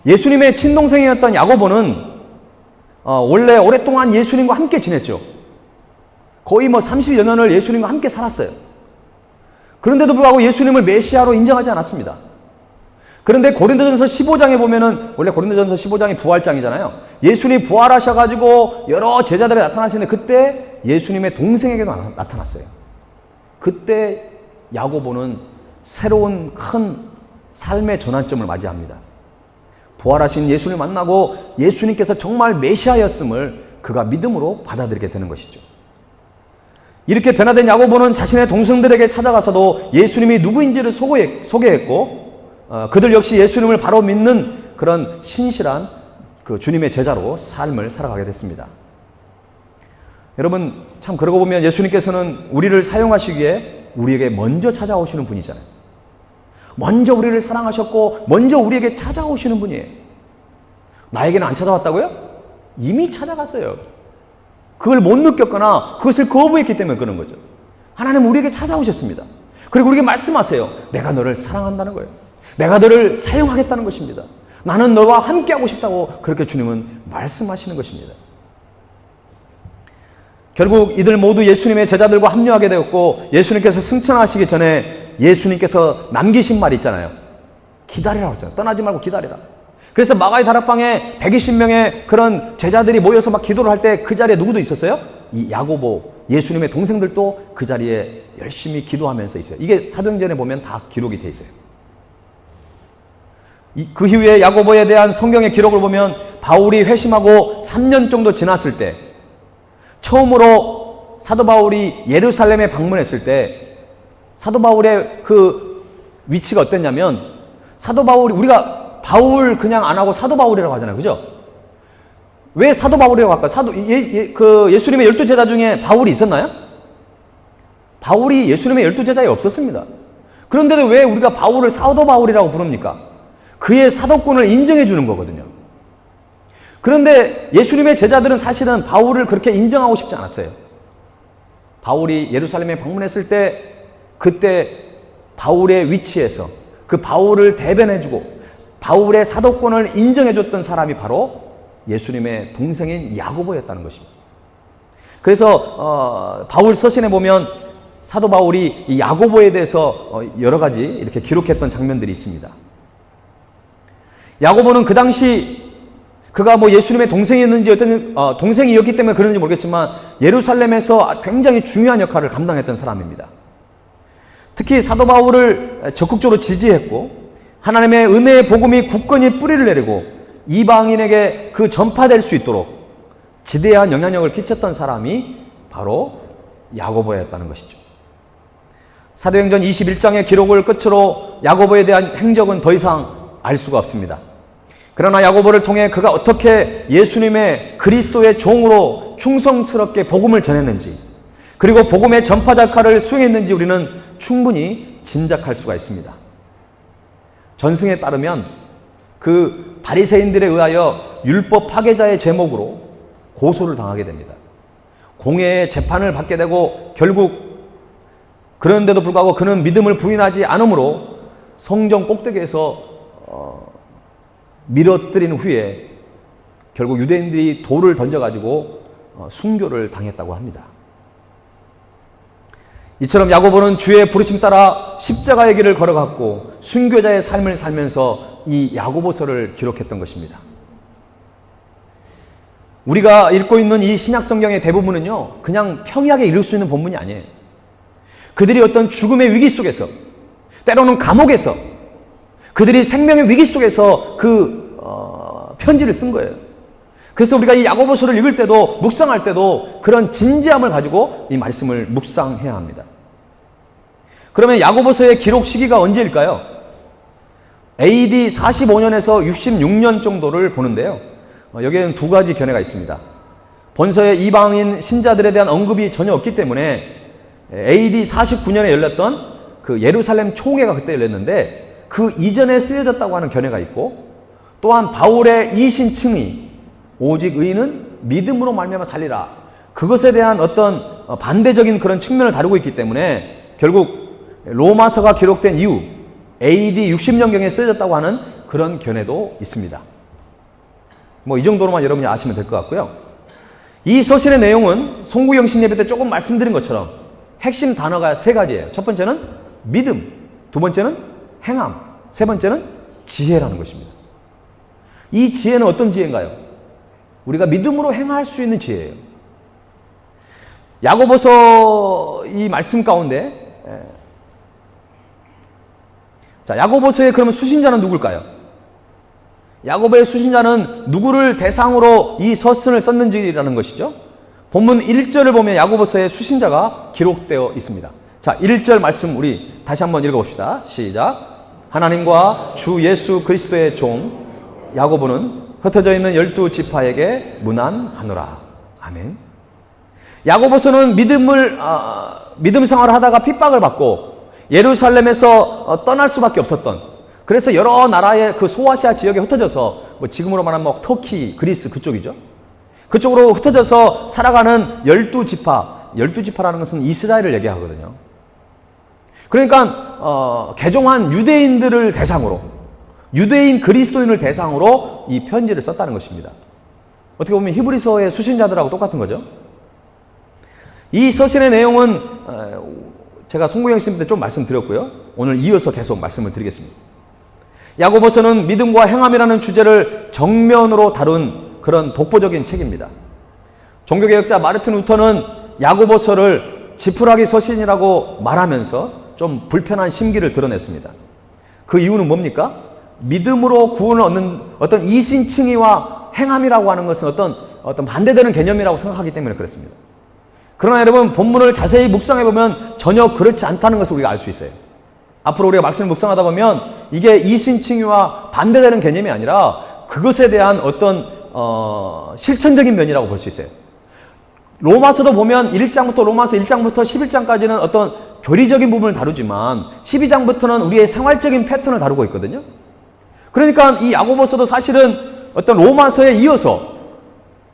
예수님의 친동생이었던 야고보는 원래 오랫동안 예수님과 함께 지냈죠. 거의 30여 년을 예수님과 함께 살았어요. 그런데도 불구하고 예수님을 메시아로 인정하지 않았습니다. 그런데 고린도전서 15장에 보면은, 원래 고린도전서 15장이 부활장이잖아요. 예수님이 부활하셔가지고 여러 제자들이 나타나시는데 그때 예수님의 동생에게도 나타났어요. 그때 야고보는 새로운 큰 삶의 전환점을 맞이합니다. 부활하신 예수님을 만나고 예수님께서 정말 메시아였음을 그가 믿음으로 받아들이게 되는 것이죠. 이렇게 변화된 야고보는 자신의 동생들에게 찾아가서도 예수님이 누구인지를 소개했고, 그들 역시 예수님을 바로 믿는 그런 신실한 그 주님의 제자로 삶을 살아가게 됐습니다. 여러분, 참 그러고 보면 예수님께서는 우리를 사용하시기에 우리에게 먼저 찾아오시는 분이잖아요. 먼저 우리를 사랑하셨고 먼저 우리에게 찾아오시는 분이에요. 나에게는 안 찾아왔다고요? 이미 찾아갔어요. 그걸 못 느꼈거나 그것을 거부했기 때문에 그런 거죠. 하나님 우리에게 찾아오셨습니다. 그리고 우리에게 말씀하세요. 내가 너를 사랑한다는 거예요. 내가 너를 사용하겠다는 것입니다. 나는 너와 함께하고 싶다고 그렇게 주님은 말씀하시는 것입니다. 결국 이들 모두 예수님의 제자들과 합류하게 되었고, 예수님께서 승천하시기 전에 예수님께서 남기신 말이 있잖아요. 기다리라고 했잖아요. 떠나지 말고 기다리라. 그래서 마가의 다락방에 120명의 그런 제자들이 모여서 막 기도를 할 때 그 자리에 누구도 있었어요? 이 야고보, 예수님의 동생들도 그 자리에 열심히 기도하면서 있어요. 이게 사도행전에 보면 다 기록이 돼 있어요. 그 이후에 야고보에 대한 성경의 기록을 보면 바울이 회심하고 3년 정도 지났을 때, 처음으로 사도 바울이 예루살렘에 방문했을 때 사도 바울의 그 위치가 어땠냐면, 사도 바울이, 우리가 바울 그냥 안 하고 사도 바울이라고 하잖아요. 그죠? 왜 사도 바울이라고 할까요? 그 예수님의 12제자 중에 바울이 있었나요? 바울이 예수님의 12제자에 없었습니다. 그런데도 왜 우리가 바울을 사도 바울이라고 부릅니까? 그의 사도권을 인정해 주는 거거든요. 그런데 예수님의 제자들은 사실은 바울을 그렇게 인정하고 싶지 않았어요. 바울이 예루살렘에 방문했을 때 그때 바울의 위치에서 그 바울을 대변해주고 바울의 사도권을 인정해줬던 사람이 바로 예수님의 동생인 야고보였다는 것입니다. 그래서 바울 서신에 보면 사도 바울이 이 야고보에 대해서 여러 가지 이렇게 기록했던 장면들이 있습니다. 야고보는 그 당시 그가 뭐 예수님의 동생이었는지 어떤 동생이었기 때문에 그런지 모르겠지만 예루살렘에서 굉장히 중요한 역할을 감당했던 사람입니다. 특히 사도 바울을 적극적으로 지지했고 하나님의 은혜의 복음이 굳건히 뿌리를 내리고 이방인에게 그 전파될 수 있도록 지대한 영향력을 끼쳤던 사람이 바로 야고보였다는 것이죠. 사도행전 21장의 기록을 끝으로 야고보에 대한 행적은 더 이상 알 수가 없습니다. 그러나 야고보를 통해 그가 어떻게 예수님의 그리스도의 종으로 충성스럽게 복음을 전했는지, 그리고 복음의 전파 역할을 수행했는지 우리는 충분히 짐작할 수가 있습니다. 전승에 따르면 그 바리새인들에 의하여 율법 파괴자의 제목으로 고소를 당하게 됩니다. 공회의 재판을 받게 되고 결국 그런데도 불구하고 그는 믿음을 부인하지 않으므로 성전 꼭대기에서 밀어뜨린 후에 결국 유대인들이 돌을 던져가지고 순교를 당했다고 합니다. 이처럼 야고보는 주의 부르심 따라 십자가의 길을 걸어갔고 순교자의 삶을 살면서 이 야고보서를 기록했던 것입니다. 우리가 읽고 있는 이 신약 성경의 대부분은요, 그냥 평이하게 읽을 수 있는 본문이 아니에요. 그들이 어떤 죽음의 위기 속에서, 때로는 감옥에서, 그들이 생명의 위기 속에서 편지를 쓴 거예요. 그래서 우리가 이 야고보서를 읽을 때도, 묵상할 때도 그런 진지함을 가지고 이 말씀을 묵상해야 합니다. 그러면 야고보서의 기록 시기가 언제일까요? AD 45년에서 66년 정도를 보는데요. 여기에는 두 가지 견해가 있습니다. 본서의 이방인 신자들에 대한 언급이 전혀 없기 때문에 AD 49년에 열렸던 그 예루살렘 총회가 그때 열렸는데 그 이전에 쓰여졌다고 하는 견해가 있고, 또한 바울의 이신칭의, 오직 의인은 믿음으로 말미암아 살리라, 그것에 대한 어떤 반대적인 그런 측면을 다루고 있기 때문에 결국 로마서가 기록된 이후 AD 60년경에 쓰여졌다고 하는 그런 견해도 있습니다. 뭐 이 정도로만 여러분이 아시면 될 것 같고요. 이 서신의 내용은 송구영신 예배 때 조금 말씀드린 것처럼 핵심 단어가 세 가지예요. 첫 번째는 믿음, 두 번째는 행함, 세 번째는
지혜라는 것입니다. 이 지혜는 어떤 지혜인가요? 우리가 믿음으로 행할 수 있는 지혜예요. 야고보서 이 말씀 가운데, 자, 야고보서의 그러면 수신자는 누굴까요? 야고보의 수신자는 누구를 대상으로 이 서신을 썼는지라는 것이죠. 본문 1절을 보면 야고보서의 수신자가 기록되어 있습니다. 자, 1절 말씀 우리 다시 한번 읽어봅시다. 시작. 하나님과 주 예수 그리스도의 종 야고보는 흩어져 있는 12지파에게 문안하노라. 아멘. 야고보서는 믿음 생활을 하다가 핍박을 받고 예루살렘에서 떠날 수밖에 없었던, 그래서 여러 나라의 그 소아시아 지역에 흩어져서, 뭐 지금으로 말하면 뭐 터키, 그리스 그쪽이죠. 그쪽으로 흩어져서 살아가는 12지파라는 것은 이스라엘을 얘기하거든요. 그러니까 개종한 유대인들을 대상으로, 유대인 그리스도인을 대상으로 이 편지를 썼다는 것입니다. 어떻게 보면 히브리서의 수신자들하고 똑같은 거죠. 이 서신의 내용은 제가 송구영 씨 때 좀 말씀드렸고요. 오늘 이어서 계속 말씀을 드리겠습니다. 야고보서는 믿음과 행함이라는 주제를 정면으로 다룬 그런 독보적인 책입니다. 종교개혁자 마르틴 루터는 야고보서를 지푸라기 서신이라고 말하면서 좀 불편한 심기를 드러냈습니다. 그 이유는 뭡니까? 믿음으로 구원을 얻는 어떤 이신칭의와 행함이라고 하는 것은 어떤 반대되는 개념이라고 생각하기 때문에 그렇습니다. 그러나 여러분, 본문을 자세히 묵상해보면 전혀 그렇지 않다는 것을 우리가 알 수 있어요. 앞으로 우리가 말씀을 묵상하다 보면 이게 이신칭의와 반대되는 개념이 아니라 그것에 대한 어떤 실천적인 면이라고 볼 수 있어요. 로마서도 보면 로마서 1장부터 11장까지는 어떤 교리적인 부분을 다루지만 12장부터는 우리의 생활적인 패턴을 다루고 있거든요. 그러니까 이 야고보서도 사실은 어떤 로마서에 이어서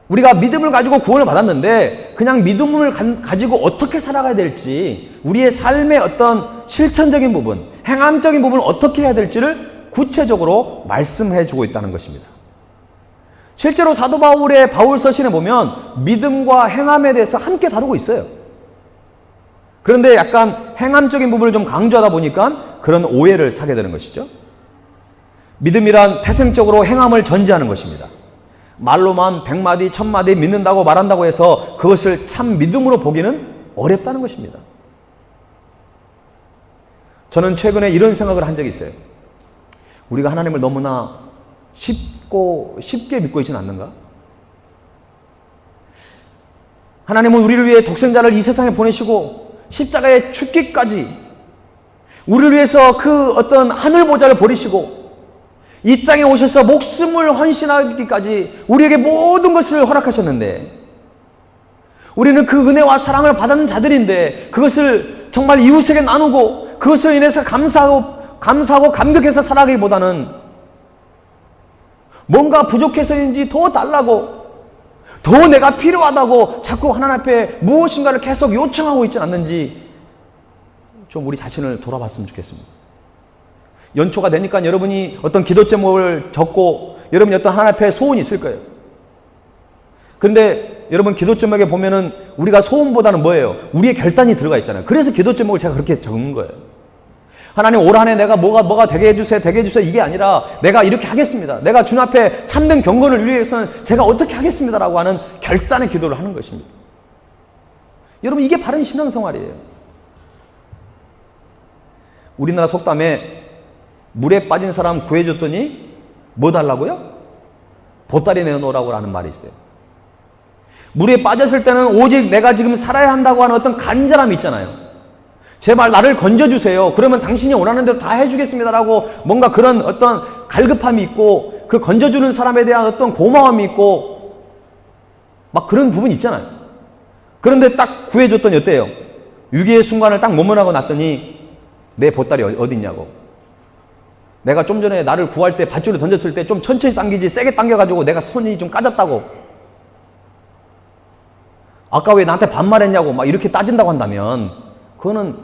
우리가 믿음을 가지고 구원을 받았는데 그냥 믿음을 가지고 어떻게 살아가야 될지, 우리의 삶의 어떤 실천적인 부분, 행함적인 부분을 어떻게 해야 될지를 구체적으로 말씀해 주고 있다는 것입니다. 실제로 사도 바울의 바울 서신에 보면 믿음과 행함에 대해서 함께 다루고 있어요. 그런데 약간 행함적인 부분을 좀 강조하다 보니까 그런 오해를 사게 되는 것이죠. 믿음이란 태생적으로 행함을 전제하는 것입니다. 말로만 100마디, 1000마디 믿는다고 말한다고 해서 그것을 참 믿음으로 보기는 어렵다는 것입니다. 저는 최근에 이런 생각을 한 적이 있어요. 우리가 하나님을 너무나 쉽게 믿고 있지는 않는가? 하나님은 우리를 위해 독생자를 이 세상에 보내시고 십자가에 죽기까지, 우리를 위해서 그 어떤 하늘 보좌를 버리시고 이 땅에 오셔서 목숨을 헌신하기까지 우리에게 모든 것을 허락하셨는데, 우리는 그 은혜와 사랑을 받은 자들인데 그것을 정말 이웃에게 나누고 그것을 인해서 감사하고 감격해서 살아가기보다는 뭔가 부족해서인지 더 달라고, 더 내가 필요하다고 자꾸 하나님 앞에 무엇인가를 계속 요청하고 있지 않는지 좀 우리 자신을 돌아봤으면 좋겠습니다. 연초가 되니까 여러분이 어떤 기도 제목을 적고 여러분이 어떤 하나님 앞에 소원이 있을 거예요. 근데 여러분, 기도 제목에 보면은 우리가 소원보다는 뭐예요? 우리의 결단이 들어가 있잖아요. 그래서 기도 제목을 제가 그렇게 적은 거예요. 하나님, 올 한 해 내가 뭐가 되게 해주세요, 이게 아니라 내가 이렇게 하겠습니다. 내가 주님 앞에 참된 경건을 위해서는 제가 어떻게 하겠습니다라고 하는 결단의 기도를 하는 것입니다. 여러분, 이게 바른 신앙생활이에요. 우리나라 속담에 물에 빠진 사람 구해줬더니 뭐 달라고요? 보따리 내놓으라고 하는 말이 있어요. 물에 빠졌을 때는 오직 내가 지금 살아야 한다고 하는 어떤 간절함이 있잖아요. 제발 나를 건져주세요. 그러면 당신이 원하는 대로 다 해주겠습니다라고 뭔가 그런 어떤 갈급함이 있고, 그 건져주는 사람에 대한 어떤 고마움이 있고 막 그런 부분이 있잖아요. 그런데 딱 구해줬더니 어때요? 위기의 순간을 딱 모면하고 났더니 내 보따리 어디 있냐고. 내가 좀 전에 나를 구할 때 밧줄을 던졌을 때 좀 천천히 당기지 세게 당겨가지고 내가 손이 좀 까졌다고, 아까 왜 나한테 반말했냐고 막 이렇게 따진다고 한다면 그거는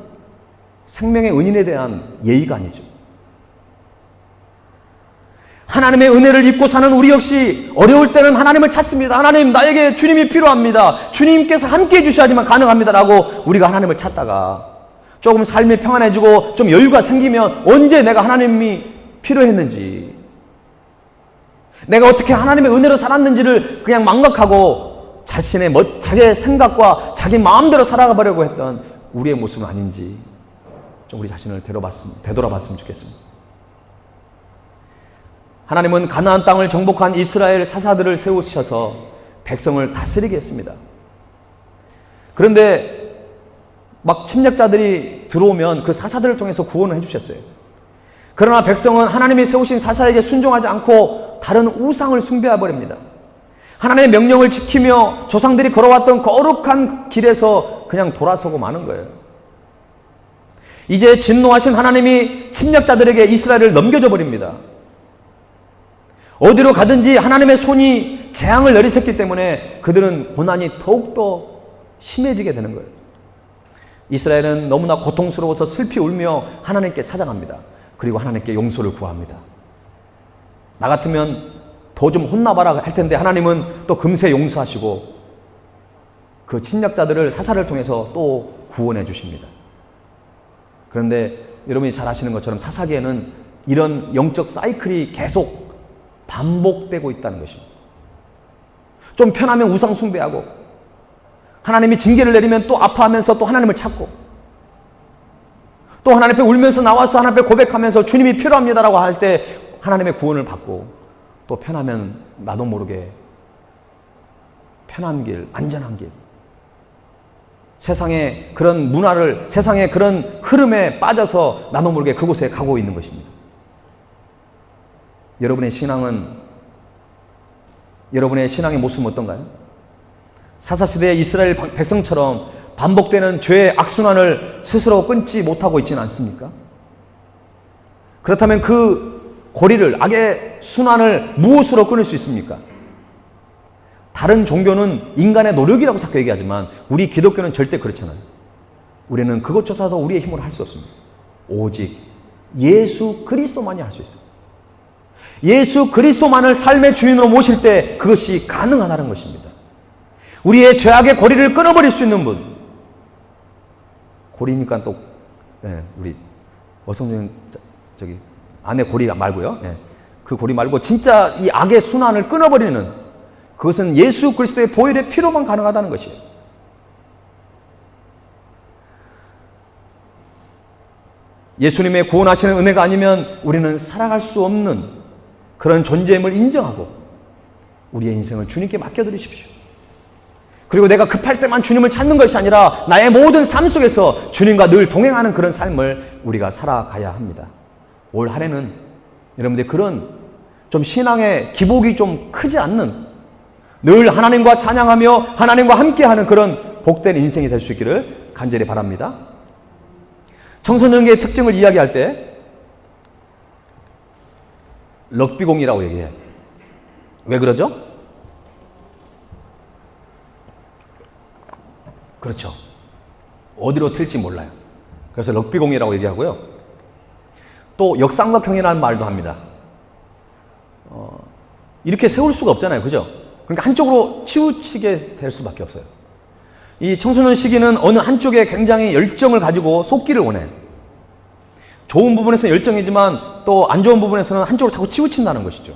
생명의 은인에 대한 예의가 아니죠. 하나님의 은혜를 입고 사는 우리 역시 어려울 때는 하나님을 찾습니다. 하나님, 나에게 주님이 필요합니다. 주님께서 함께해 주셔야지만 가능합니다라고 우리가 하나님을 찾다가 조금 삶이 평안해지고 좀 여유가 생기면 언제 내가 하나님이 필요했는지, 내가 어떻게 하나님의 은혜로 살았는지를 그냥 막막하고 자기의 생각과 자기 마음대로 살아가 보려고 했던 우리의 모습은 아닌지 좀 우리 자신을 되돌아봤으면 좋겠습니다. 하나님은 가나안 땅을 정복한 이스라엘 사사들을 세우셔서 백성을 다스리게 했습니다. 그런데 막 침략자들이 들어오면 그 사사들을 통해서 구원을 해주셨어요. 그러나 백성은 하나님이 세우신 사사에게 순종하지 않고 다른 우상을 숭배해버립니다. 하나님의 명령을 지키며 조상들이 걸어왔던 거룩한 길에서 그냥 돌아서고 마는 거예요. 이제 진노하신 하나님이 침략자들에게 이스라엘을 넘겨줘 버립니다. 어디로 가든지 하나님의 손이 재앙을 내리셨기 때문에 그들은 고난이 더욱더 심해지게 되는 거예요. 이스라엘은 너무나 고통스러워서 슬피 울며 하나님께 찾아갑니다. 그리고 하나님께 용서를 구합니다. 나 같으면 더 좀 혼나봐라 할 텐데 하나님은 또 금세 용서하시고 그 침략자들을 사사를 통해서 또 구원해 주십니다. 그런데 여러분이 잘 아시는 것처럼 사사기에는 이런 영적 사이클이 계속 반복되고 있다는 것입니다. 좀 편하면 우상 숭배하고, 하나님이 징계를 내리면 또 아파하면서 또 하나님을 찾고, 또 하나님 앞에 울면서 나와서 하나님 앞에 고백하면서 주님이 필요합니다라고 할 때 하나님의 구원을 받고, 또 편하면 나도 모르게 편한 길, 안전한 길, 세상의 그런 문화를, 세상의 그런 흐름에 빠져서 나도 모르게 그곳에 가고 있는 것입니다. 여러분의 신앙의 모습은 어떤가요? 사사시대의 이스라엘 백성처럼 반복되는 죄의 악순환을 스스로 끊지 못하고 있지는 않습니까? 그렇다면 그 고리를, 악의 순환을 무엇으로 끊을 수 있습니까? 다른 종교는 인간의 노력이라고 자꾸 얘기하지만 우리 기독교는 절대 그렇잖아요. 우리는 그것조차도 우리의 힘으로 할 수 없습니다. 오직 예수 그리스도만이 할 수 있어요. 예수 그리스도만을 삶의 주인으로 모실 때 그것이 가능하다는 것입니다. 우리의 죄악의 고리를 끊어버릴 수 있는 분. 고리니까 또 우리 어성님 저기 안에 고리 말고요. 그 고리 말고 진짜 이 악의 순환을 끊어버리는, 그것은 예수 그리스도의 보혈의 피로만 가능하다는 것이에요. 예수님의 구원하시는 은혜가 아니면 우리는 살아갈 수 없는 그런 존재임을 인정하고 우리의 인생을 주님께 맡겨드리십시오. 그리고 내가 급할 때만 주님을 찾는 것이 아니라 나의 모든 삶 속에서 주님과 늘 동행하는 그런 삶을 우리가 살아가야 합니다. 올 한 해는 여러분들 그런 좀 신앙의 기복이 좀 크지 않는, 늘 하나님과 찬양하며 하나님과 함께하는 그런 복된 인생이 될 수 있기를 간절히 바랍니다. 청소년기의 특징을 이야기할 때 럭비공이라고 얘기해요. 왜 그러죠? 그렇죠. 어디로 튈지 몰라요. 그래서 럭비공이라고 얘기하고요. 또 역삼각형이라는 말도 합니다. 이렇게 세울 수가 없잖아요. 그죠? 그러니까 한쪽으로 치우치게 될 수밖에 없어요. 이 청소년 시기는 어느 한쪽에 굉장히 열정을 가지고 쏟기를 원해요. 좋은 부분에서는 열정이지만 또 안 좋은 부분에서는 한쪽으로 자꾸 치우친다는 것이죠.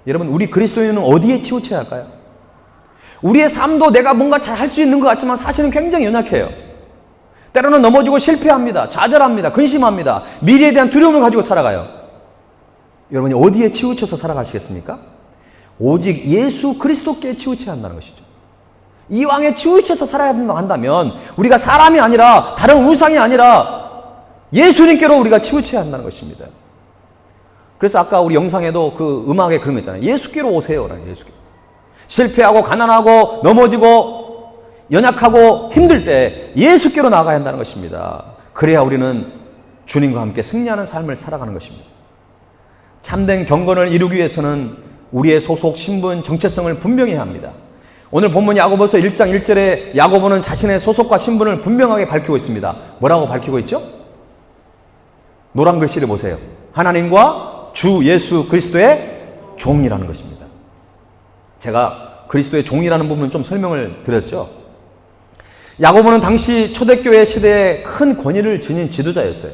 여러분, 우리 그리스도인은 어디에 치우쳐야 할까요? 우리의 삶도 내가 뭔가 잘 할 수 있는 것 같지만 사실은 굉장히 연약해요. 때로는 넘어지고 실패합니다. 좌절합니다. 근심합니다. 미래에 대한 두려움을 가지고 살아가요. 여러분이 어디에 치우쳐서 살아가시겠습니까? 오직 예수 그리스도께 치우쳐야 한다는 것이죠. 이왕에 치우쳐서 살아야 한다면 우리가 사람이 아니라 다른 우상이 아니라 예수님께로 우리가 치우쳐야 한다는 것입니다. 그래서 아까 우리 영상에도 그 음악에 그런 거 있잖아요. 예수께로 오세요. 예수께. 실패하고 가난하고 넘어지고 연약하고 힘들 때 예수께로 나가야 한다는 것입니다. 그래야 우리는 주님과 함께 승리하는 삶을 살아가는 것입니다. 참된 경건을 이루기 위해서는 우리의 소속, 신분, 정체성을 분명히 해야 합니다. 오늘 본문 야고보서 1장 1절에 야고보는 자신의 소속과 신분을 분명하게 밝히고 있습니다. 뭐라고 밝히고 있죠? 노란 글씨를 보세요. 하나님과 주 예수 그리스도의 종이라는 것입니다. 제가 그리스도의 종이라는 부분은 좀 설명을 드렸죠. 야고보는 당시 초대교회 시대에 큰 권위를 지닌 지도자였어요.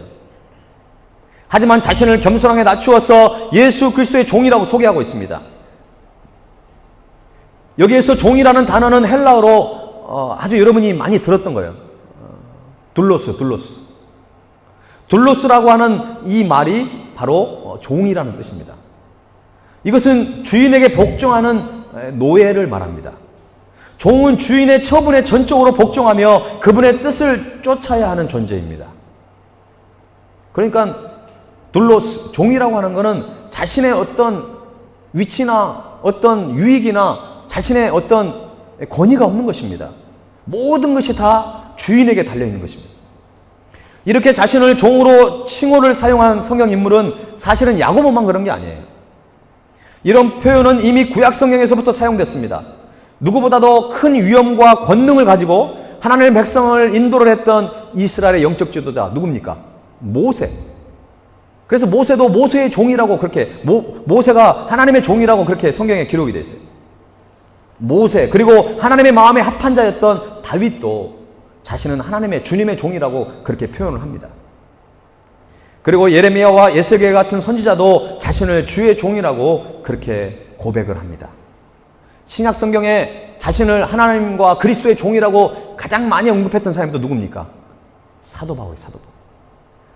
하지만 자신을 겸손하게 낮추어서 예수 그리스도의 종이라고 소개하고 있습니다. 여기에서 종이라는 단어는 헬라어로 아주 여러분이 많이 들었던 거예요. 둘로스. 둘로스라고 하는 이 말이 바로 종이라는 뜻입니다. 이것은 주인에게 복종하는 노예를 말합니다. 종은 주인의 처분에 전적으로 복종하며 그분의 뜻을 쫓아야 하는 존재입니다. 그러니까 둘로스, 종이라고 하는 것은 자신의 어떤 위치나 어떤 유익이나 자신의 어떤 권위가 없는 것입니다. 모든 것이 다 주인에게 달려있는 것입니다. 이렇게 자신을 종으로 칭호를 사용한 성경 인물은 사실은 야고보만 그런 게 아니에요. 이런 표현은 이미 구약 성경에서부터 사용됐습니다. 누구보다도 큰 위엄과 권능을 가지고 하나님의 백성을 인도를 했던 이스라엘의 영적 지도자 누굽니까? 모세. 그래서 모세도 모세의 종이라고 그렇게 모세가 하나님의 종이라고 그렇게 성경에 기록이 되어 있어요. 모세, 그리고 하나님의 마음에 합한 자였던 다윗도 자신은 하나님의 주님의 종이라고 그렇게 표현을 합니다. 그리고 예레미야와 에스겔 같은 선지자도 자신을 주의 종이라고 그렇게 고백을 합니다. 신약 성경에 자신을 하나님과 그리스도의 종이라고 가장 많이 언급했던 사람이 또 누굽니까? 사도 바울이에요. 사도 바울.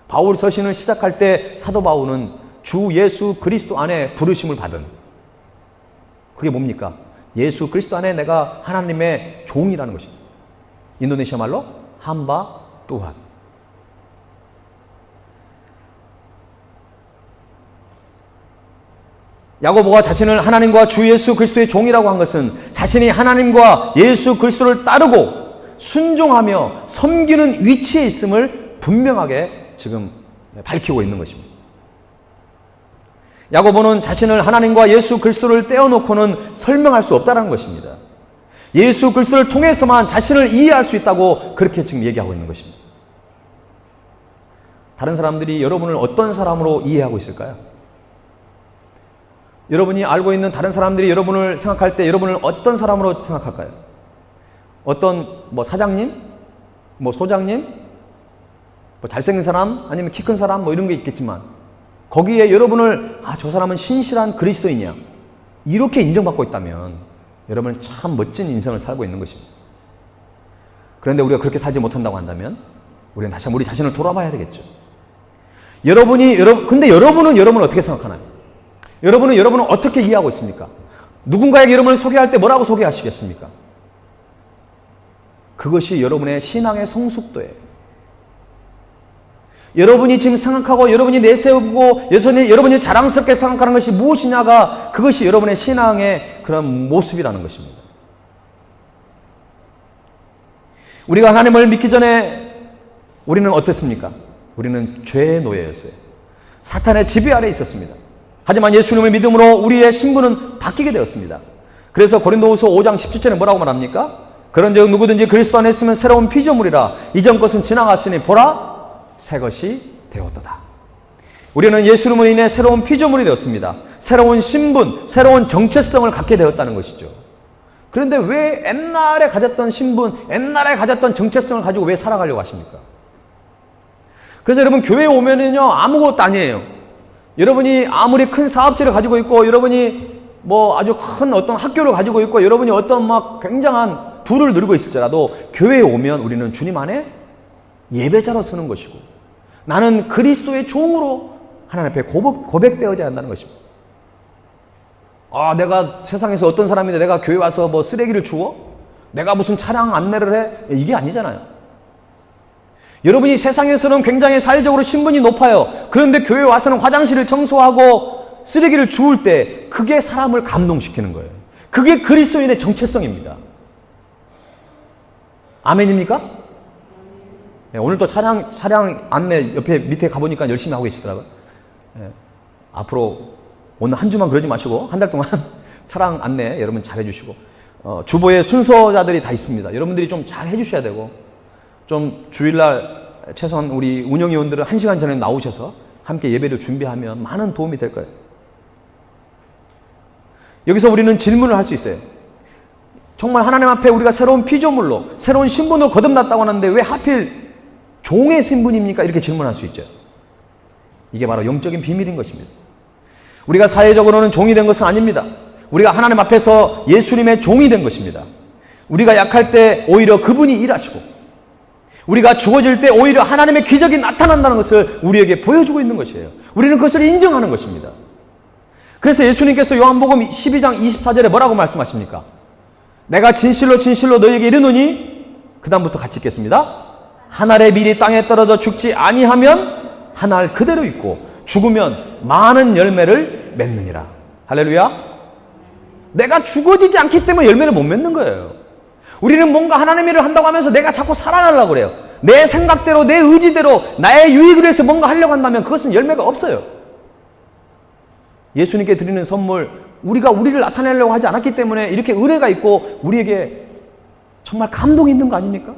바울 서신을 시작할 때 사도 바울은 주 예수 그리스도 안에 부르심을 받은, 그게 뭡니까? 예수 그리스도 안에 내가 하나님의 종이라는 것입니다. 인도네시아 말로 함바 투한. 야고보가 자신을 하나님과 주 예수 그리스도의 종이라고 한 것은 자신이 하나님과 예수 그리스도를 따르고 순종하며 섬기는 위치에 있음을 분명하게 지금 밝히고 있는 것입니다. 야고보는 자신을 하나님과 예수 그리스도를 떼어놓고는 설명할 수 없다는 것입니다. 예수 그리스도를 통해서만 자신을 이해할 수 있다고 그렇게 지금 얘기하고 있는 것입니다. 다른 사람들이 여러분을 어떤 사람으로 이해하고 있을까요? 여러분이 알고 있는 다른 사람들이 여러분을 생각할 때 여러분을 어떤 사람으로 생각할까요? 어떤 사장님? 소장님? 잘생긴 사람? 아니면 키 큰 사람? 이런 게 있겠지만 거기에 여러분을 저 사람은 신실한 그리스도인이야, 이렇게 인정받고 있다면 여러분은 참 멋진 인생을 살고 있는 것입니다. 그런데 우리가 그렇게 살지 못한다고 한다면 우리는 다시 한번 우리 자신을 돌아봐야 되겠죠. 근데 여러분은 여러분을 어떻게 생각하나요? 여러분은 여러분을 어떻게 이해하고 있습니까? 누군가에게 여러분을 소개할 때 뭐라고 소개하시겠습니까? 그것이 여러분의 신앙의 성숙도예요. 여러분이 지금 생각하고 여러분이 내세우고 여러분이 자랑스럽게 생각하는 것이 무엇이냐가 그것이 여러분의 신앙의 그런 모습이라는 것입니다. 우리가 하나님을 믿기 전에 우리는 어땠습니까? 우리는 죄의 노예였어요. 사탄의 지배 아래 있었습니다. 하지만 예수님을 믿음으로 우리의 신분은 바뀌게 되었습니다. 그래서 고린도후서 5장 17절에 뭐라고 말합니까? 그런즉 누구든지 그리스도 안에 있으면 새로운 피조물이라, 이전 것은 지나갔으니 보라 새 것이 되었도다. 우리는 예수님으로 인해 새로운 피조물이 되었습니다. 새로운 신분, 새로운 정체성을 갖게 되었다는 것이죠. 그런데 왜 옛날에 가졌던 신분, 옛날에 가졌던 정체성을 가지고 왜 살아가려고 하십니까? 그래서 여러분 교회에 오면은요 아무것도 아니에요. 여러분이 아무리 큰 사업체를 가지고 있고 여러분이 아주 큰 어떤 학교를 가지고 있고 여러분이 어떤 굉장한 부를 누리고 있을지라도 교회에 오면 우리는 주님 안에 예배자로 서는 것이고 나는 그리스도의 종으로 하나님 앞에 고백되어야 한다는 것입니다. 내가 세상에서 어떤 사람인데 내가 교회 와서 쓰레기를 주워? 내가 무슨 차량 안내를 해? 이게 아니잖아요. 여러분이 세상에서는 굉장히 사회적으로 신분이 높아요. 그런데 교회에 와서는 화장실을 청소하고 쓰레기를 주울 때 그게 사람을 감동시키는 거예요. 그게 그리스도인의 정체성입니다. 아멘입니까? 네, 오늘 또 차량 안내 옆에 밑에 가보니까 열심히 하고 계시더라고요. 네, 앞으로 오늘 한 주만 그러지 마시고 한 달 동안 차량 안내 여러분 잘 해주시고 주보에 순서자들이 다 있습니다. 여러분들이 좀 잘 해주셔야 되고 좀 주일날 최소한 우리 운영위원들은 1시간 전에 나오셔서 함께 예배를 준비하면 많은 도움이 될 거예요. 여기서 우리는 질문을 할 수 있어요. 정말 하나님 앞에 우리가 새로운 피조물로 새로운 신분으로 거듭났다고 하는데 왜 하필 종의 신분입니까? 이렇게 질문할 수 있죠. 이게 바로 영적인 비밀인 것입니다. 우리가 사회적으로는 종이 된 것은 아닙니다. 우리가 하나님 앞에서 예수님의 종이 된 것입니다. 우리가 약할 때 오히려 그분이 일하시고, 우리가 죽어질 때 오히려 하나님의 기적이 나타난다는 것을 우리에게 보여주고 있는 것이에요. 우리는 그것을 인정하는 것입니다. 그래서 예수님께서 요한복음 12장 24절에 뭐라고 말씀하십니까? 내가 진실로 진실로 너희에게 이르노니, 그 다음부터 같이 읽겠습니다. 한 알의 밀이 땅에 떨어져 죽지 아니하면 한 알 그대로 있고 죽으면 많은 열매를 맺느니라. 할렐루야. 내가 죽어지지 않기 때문에 열매를 못 맺는 거예요. 우리는 뭔가 하나님의 일을 한다고 하면서 내가 자꾸 살아나려고 그래요. 내 생각대로, 내 의지대로, 나의 유익을 위해서 뭔가 하려고 한다면 그것은 열매가 없어요. 예수님께 드리는 선물, 우리가 우리를 나타내려고 하지 않았기 때문에 이렇게 은혜가 있고 우리에게 정말 감동이 있는 거 아닙니까?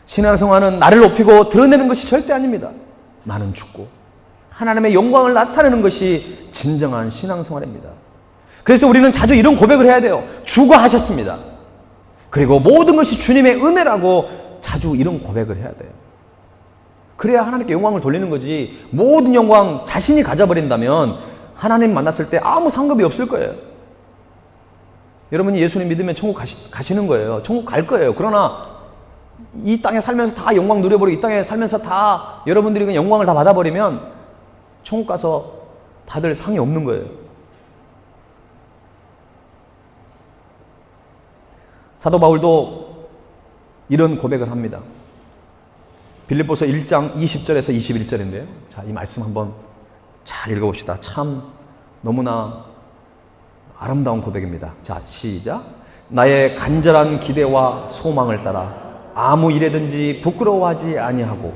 신앙생활은 나를 높이고 드러내는 것이 절대 아닙니다. 나는 죽고 하나님의 영광을 나타내는 것이 진정한 신앙생활입니다. 그래서 우리는 자주 이런 고백을 해야 돼요. 주가 하셨습니다. 그리고 모든 것이 주님의 은혜라고 자주 이런 고백을 해야 돼요. 그래야 하나님께 영광을 돌리는 거지, 모든 영광 자신이 가져버린다면 하나님 만났을 때 아무 상급이 없을 거예요. 여러분이 예수님 믿으면 천국 가시는 거예요. 천국 갈 거예요. 그러나 이 땅에 살면서 다 영광 누려버리고 이 땅에 살면서 다 여러분들이 그냥 영광을 다 받아버리면 천국 가서 받을 상이 없는 거예요. 사도 바울도 이런 고백을 합니다. 빌립보서 1장 20절에서 21절인데요. 자, 이 말씀 한번 잘 읽어봅시다. 참 너무나 아름다운 고백입니다. 자, 시작. 나의 간절한 기대와 소망을 따라 아무 일에든지 부끄러워하지 아니하고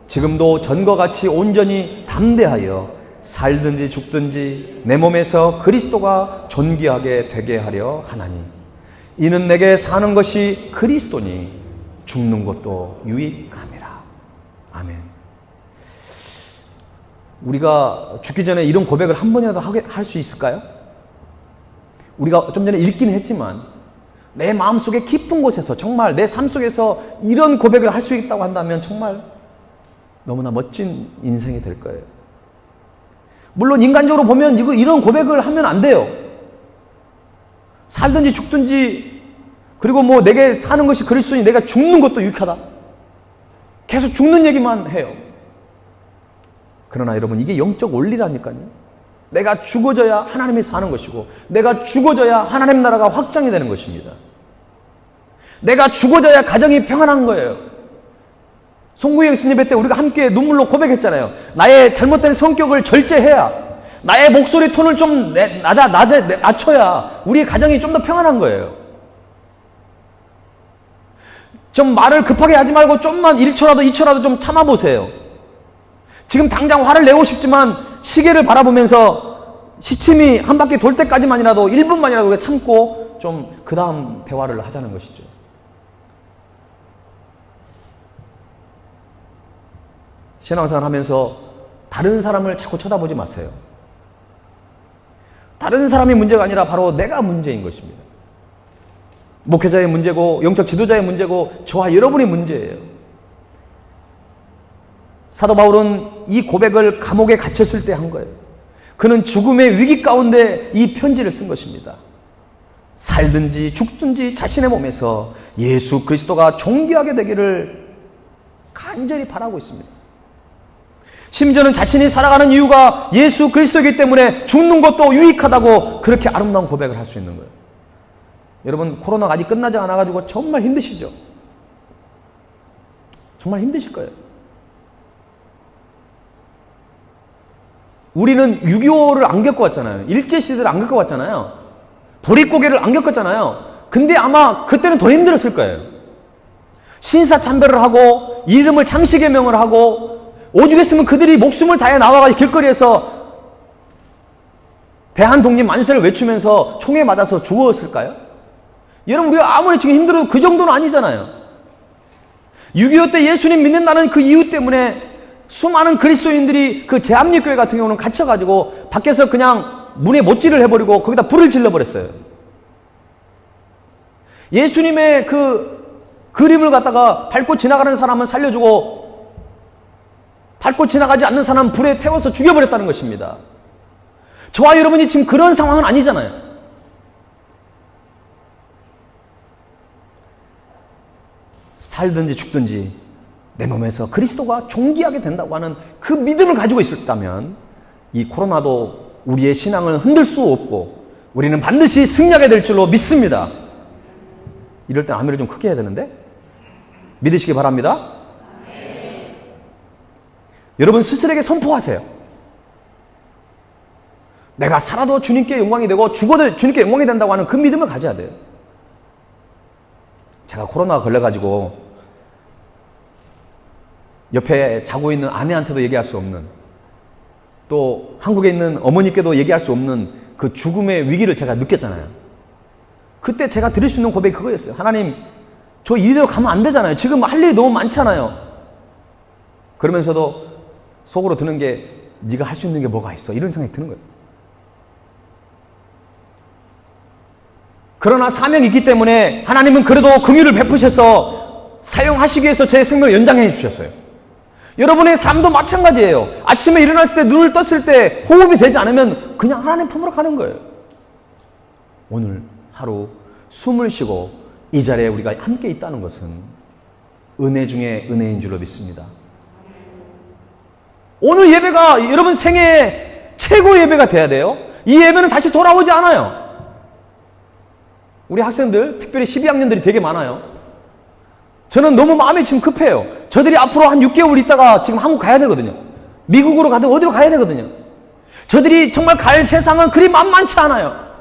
지금도 전과 같이 온전히 담대하여 살든지 죽든지 내 몸에서 그리스도가 존귀하게 되게 하려 하나니 이는 내게 사는 것이 그리스도니 죽는 것도 유익함이라. 아멘. 우리가 죽기 전에 이런 고백을 한 번이라도 할 수 있을까요? 우리가 좀 전에 읽긴 했지만 내 마음속에 깊은 곳에서 정말 내 삶 속에서 이런 고백을 할 수 있다고 한다면 정말 너무나 멋진 인생이 될 거예요. 물론 인간적으로 보면 이런 고백을 하면 안 돼요. 살든지 죽든지, 그리고 뭐 내게 사는 것이 그리스도니 내가 죽는 것도 유익하다. 계속 죽는 얘기만 해요. 그러나 여러분, 이게 영적 원리라니까요. 내가 죽어져야 하나님이 사는 것이고 내가 죽어져야 하나님 나라가 확장이 되는 것입니다. 내가 죽어져야 가정이 평안한 거예요. 송구영 스님 때 우리가 함께 눈물로 고백했잖아요. 나의 잘못된 성격을 절제해야, 나의 목소리 톤을 좀 낮춰야 우리의 가정이 좀 더 평안한 거예요. 좀 말을 급하게 하지 말고 좀만 1초라도 2초라도 좀 참아보세요. 지금 당장 화를 내고 싶지만 시계를 바라보면서 시침이 한 바퀴 돌 때까지만이라도 1분만이라도 참고 좀 그 다음 대화를 하자는 것이죠. 신앙생활 하면서 다른 사람을 자꾸 쳐다보지 마세요. 다른 사람이 문제가 아니라 바로 내가 문제인 것입니다. 목회자의 문제고 영적 지도자의 문제고 저와 여러분의 문제예요. 사도 바울은 이 고백을 감옥에 갇혔을 때 한 거예요. 그는 죽음의 위기 가운데 이 편지를 쓴 것입니다. 살든지 죽든지 자신의 몸에서 예수 그리스도가 존귀하게 되기를 간절히 바라고 있습니다. 심지어는 자신이 살아가는 이유가 예수 그리스도이기 때문에 죽는 것도 유익하다고 그렇게 아름다운 고백을 할 수 있는 거예요. 여러분, 코로나가 아직 끝나지 않아가지고 정말 힘드시죠? 정말 힘드실 거예요. 우리는 6.25를 안 겪어왔잖아요. 일제시대를 안 겪어왔잖아요. 보릿고개를 안 겪었잖아요. 근데 아마 그때는 더 힘들었을 거예요. 신사참배를 하고 이름을 창씨개명을 하고 오죽했으면 그들이 목숨을 다해 나와가 길거리에서 대한독립 만세를 외치면서 총에 맞아서 죽었을까요? 여러분, 우리가 아무리 지금 힘들어도 그 정도는 아니잖아요. 6.25 때 예수님 믿는다는 그 이유 때문에 수많은 그리스도인들이 그 제합리교회 같은 경우는 갇혀가지고 밖에서 그냥 문에 못질을 해버리고 거기다 불을 질러버렸어요. 예수님의 그 그림을 갖다가 밟고 지나가는 사람은 살려주고 밟고 지나가지 않는 사람은 불에 태워서 죽여버렸다는 것입니다. 저와 여러분이 지금 그런 상황은 아니잖아요. 살든지 죽든지 내 몸에서 그리스도가 존귀하게 된다고 하는 그 믿음을 가지고 있었다면 이 코로나도 우리의 신앙을 흔들 수 없고 우리는 반드시 승리하게 될 줄로 믿습니다. 이럴 땐 아멘을 좀 크게 해야 되는데 믿으시기 바랍니다. 여러분 스스로에게 선포하세요. 내가 살아도 주님께 영광이 되고 죽어도 주님께 영광이 된다고 하는 그 믿음을 가져야 돼요. 제가 코로나가 걸려가지고 옆에 자고 있는 아내한테도 얘기할 수 없는, 또 한국에 있는 어머니께도 얘기할 수 없는 그 죽음의 위기를 제가 느꼈잖아요. 그때 제가 드릴 수 있는 고백이 그거였어요. 하나님, 저 이대로 가면 안 되잖아요. 지금 할 일이 너무 많잖아요. 그러면서도 속으로 드는 게 네가 할 수 있는 게 뭐가 있어? 이런 생각이 드는 거예요. 그러나 사명이 있기 때문에 하나님은 그래도 긍휼을 베푸셔서 사용하시기 위해서 제 생명을 연장해 주셨어요. 여러분의 삶도 마찬가지예요. 아침에 일어났을 때, 눈을 떴을 때 호흡이 되지 않으면 그냥 하나님 품으로 가는 거예요. 오늘 하루 숨을 쉬고 이 자리에 우리가 함께 있다는 것은 은혜 중에 은혜인 줄로 믿습니다. 오늘 예배가 여러분 생애의 최고의 예배가 돼야 돼요. 이 예배는 다시 돌아오지 않아요. 우리 학생들, 특별히 12학년들이 되게 많아요. 저는 너무 마음이 지금 급해요. 저들이 앞으로 한 6개월 있다가 지금 한국 가야 되거든요. 미국으로 가든 어디로 가야 되거든요. 저들이 정말 갈 세상은 그리 만만치 않아요.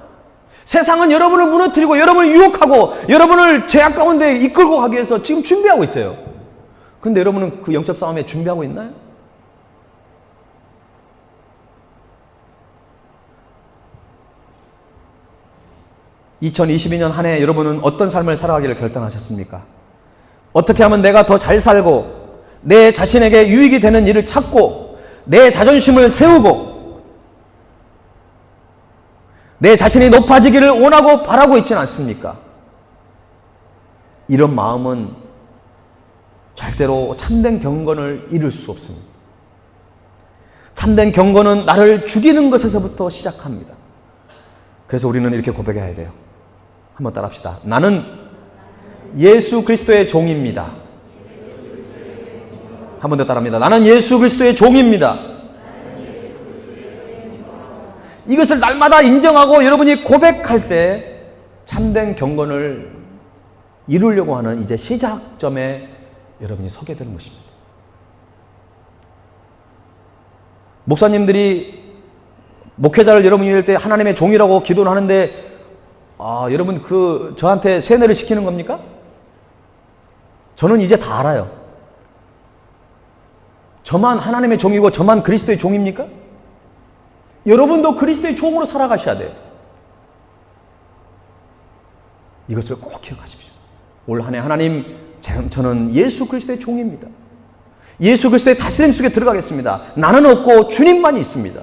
세상은 여러분을 무너뜨리고 여러분을 유혹하고 여러분을 죄악 가운데 이끌고 가기 위해서 지금 준비하고 있어요. 그런데 여러분은 그 영적 싸움에 준비하고 있나요? (2022년) 한 해 여러분은 어떤 삶을 살아가기를 결단하셨습니까? 어떻게 하면 내가 더 잘 살고 내 자신에게 유익이 되는 일을 찾고 내 자존심을 세우고 내 자신이 높아지기를 원하고 바라고 있지는 않습니까? 이런 마음은 절대로 참된 경건을 이룰 수 없습니다. 참된 경건은 나를 죽이는 것에서부터 시작합니다. 그래서 우리는 이렇게 고백해야 돼요. 한번 따라합시다. 나는 예수 그리스도의 종입니다. 한 번 더 따라합니다. 나는 예수 그리스도의 종입니다. 이것을 날마다 인정하고 여러분이 고백할 때 참된 경건을 이루려고 하는 이제 시작점에 여러분이 서게 되는 것입니다. 목사님들이 목회자를 여러분이 이럴 때 하나님의 종이라고 기도를 하는데 여러분 저한테 세뇌를 시키는 겁니까? 저는 이제 다 알아요. 저만 하나님의 종이고 저만 그리스도의 종입니까? 여러분도 그리스도의 종으로 살아가셔야 돼요. 이것을 꼭 기억하십시오. 올 한 해 하나님, 저는 예수 그리스도의 종입니다. 예수 그리스도의 다스림 속에 들어가겠습니다. 나는 없고 주님만이 있습니다.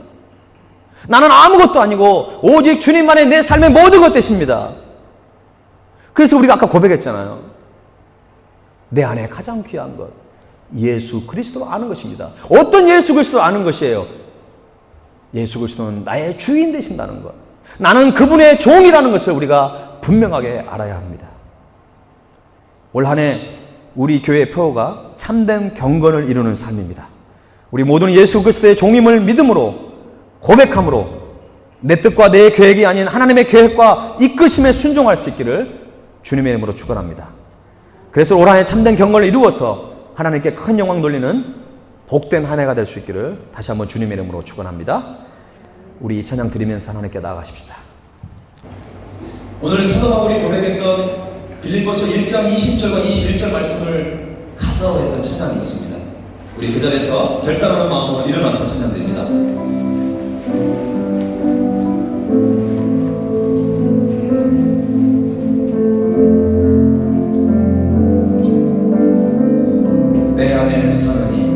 나는 아무것도 아니고 오직 주님만이 내 삶의 모든 것 되십니다. 그래서 우리가 아까 고백했잖아요. 내 안에 가장 귀한 것, 예수 그리스도를 아는 것입니다. 어떤 예수 그리스도를 아는 것이에요? 예수 그리스도는 나의 주인 되신다는 것, 나는 그분의 종이라는 것을 우리가 분명하게 알아야 합니다. 올 한 해 우리 교회의 표어가 참된 경건을 이루는 삶입니다. 우리 모두는 예수 그리스도의 종임을 믿음으로 고백함으로 내 뜻과 내 계획이 아닌 하나님의 계획과 이끄심에 순종할 수 있기를 주님의 이름으로 축원합니다. 그래서 올 한 해 참된 경건을 이루어서 하나님께 큰 영광 돌리는 복된 한 해가 될 수 있기를 다시 한번 주님의 이름으로 축원합니다. 우리 찬양 드리면서 하나님께 나아가십시다.
오늘 사도 바울이 고백했던 빌립보서 1장 20절과 21절 말씀을 가사화했던 찬양이 있습니다. 우리 그 자리에서 결단하는 마음으로 일어나서 찬양드립니다. 내 안에 사느니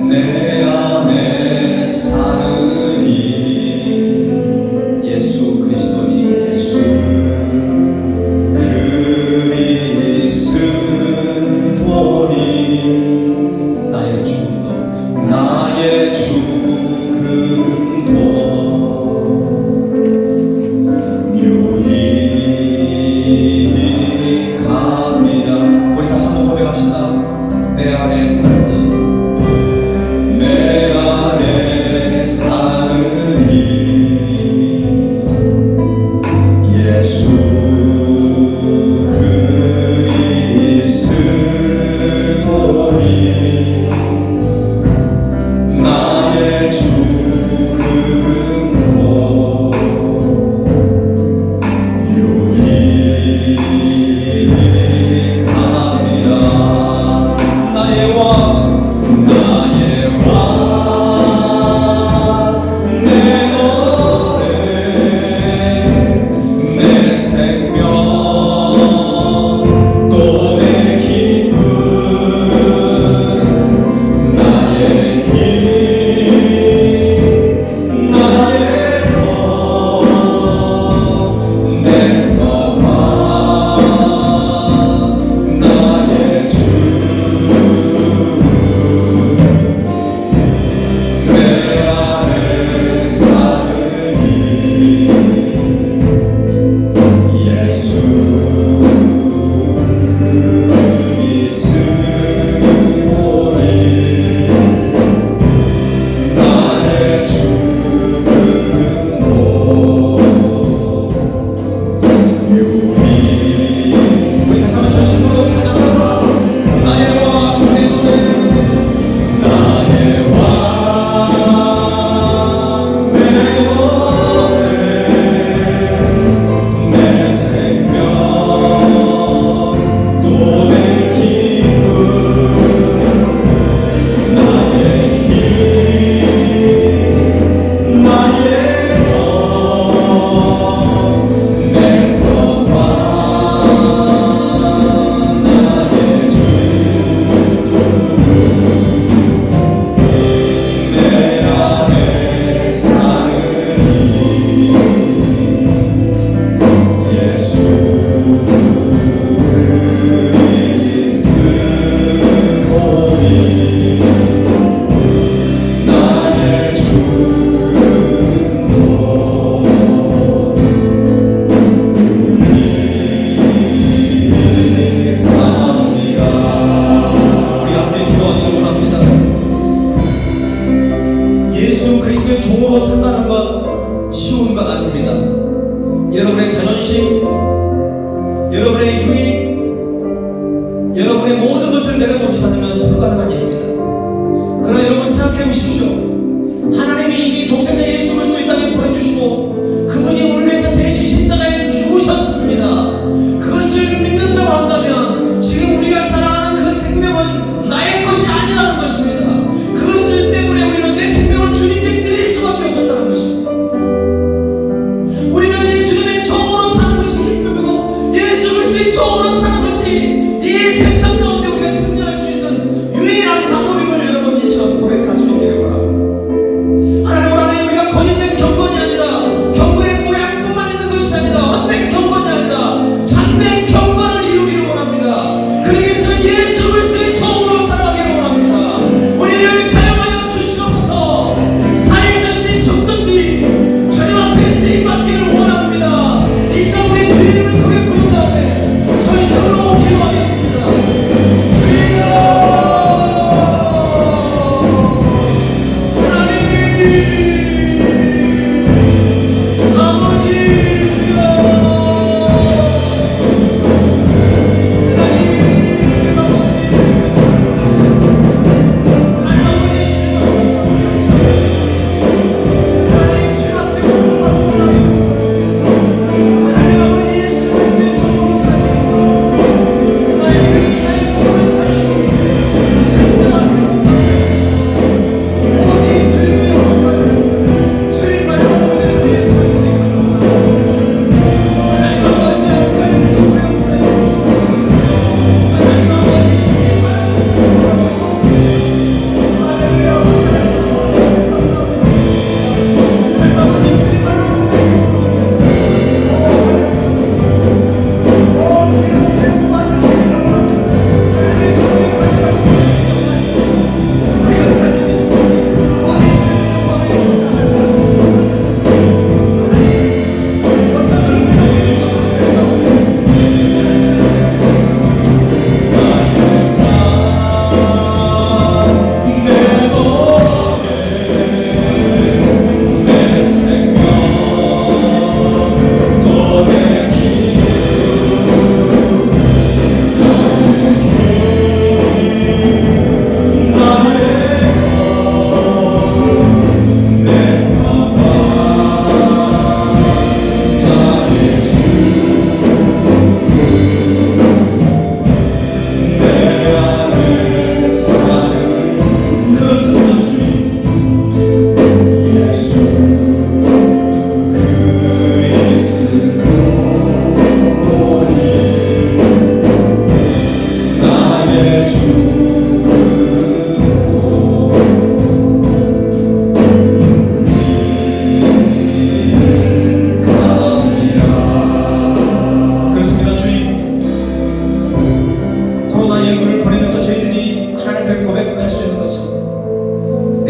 내 안에 사느니 예수 그리스도니 예수 여러분의 자존심, 여러분의 유익, 여러분의 모든 것을 내려놓지 않으면 불가능한 일입니다. 그러나 여러분 생각해 보십시오. 하나님이 이미 독생자 예수 그리스도 이 땅에 보내주시고 그분이 우리를 위해서 대신 십자가에 죽으셨습니다. 그것을 믿는다고 한다면 지금 우리가 살아가는 그 생명은 나의 것이 아니라는 것입니다. 그것을 때문에 우리는 내 생명을 주님께 드릴 수밖에 없었다는 것입니다. 우리는 예수님의 종으로 사는 것이 기쁨이고 예수 그리스도의 종으로 사는 것이 이 세상 가운데 우리가 승리할 수 있는 유일한 방법임을 여러분 이 시간 고백할 수 있기를 바랍니다.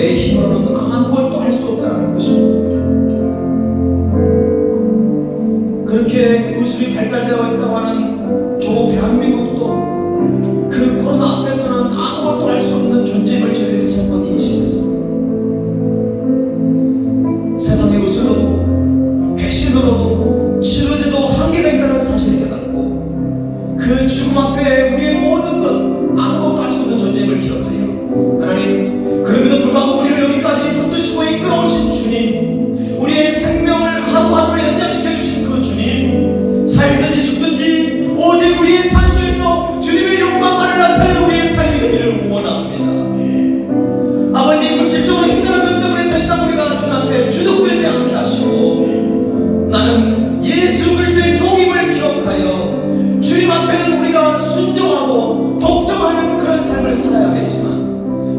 내 힘으로는 아무것도 할 수 없다는 것입니다. 그렇게 의술이 발달되어 있다고 하는 조국 대한민국도 그 코로나 앞에서는 아무것도 할 수 없는 존재임을 저희들이 다시 한번 인식했습니다. 세상의 의술로도 백신으로도 치료제도 한계가 있다는 사실을 깨닫고 그 죽음 앞에 우리의 모든 것 아무것도 할 수 없는 존재임을 기억하여 하나님, 그럼에도 불구하고 우리를 여기까지 붙드시고 이끌어오신 주님, 우리의 생명을 하루하루 연장시켜 주신 그 주님, 살든지 죽든지 오직 우리의 삶 속에서 주님의 영광만을 나타내는 우리의 삶이 되기를 원합니다. 아버지, 물질적으로 힘드는 것 때문에 더 이상 우리가 주님 앞에 주눅들지 않게 하시고 나는 예수 그리스도의 종임을 기억하여 주님 앞에는 우리가 순종하고 독점하는 그런 삶을 살아야겠지만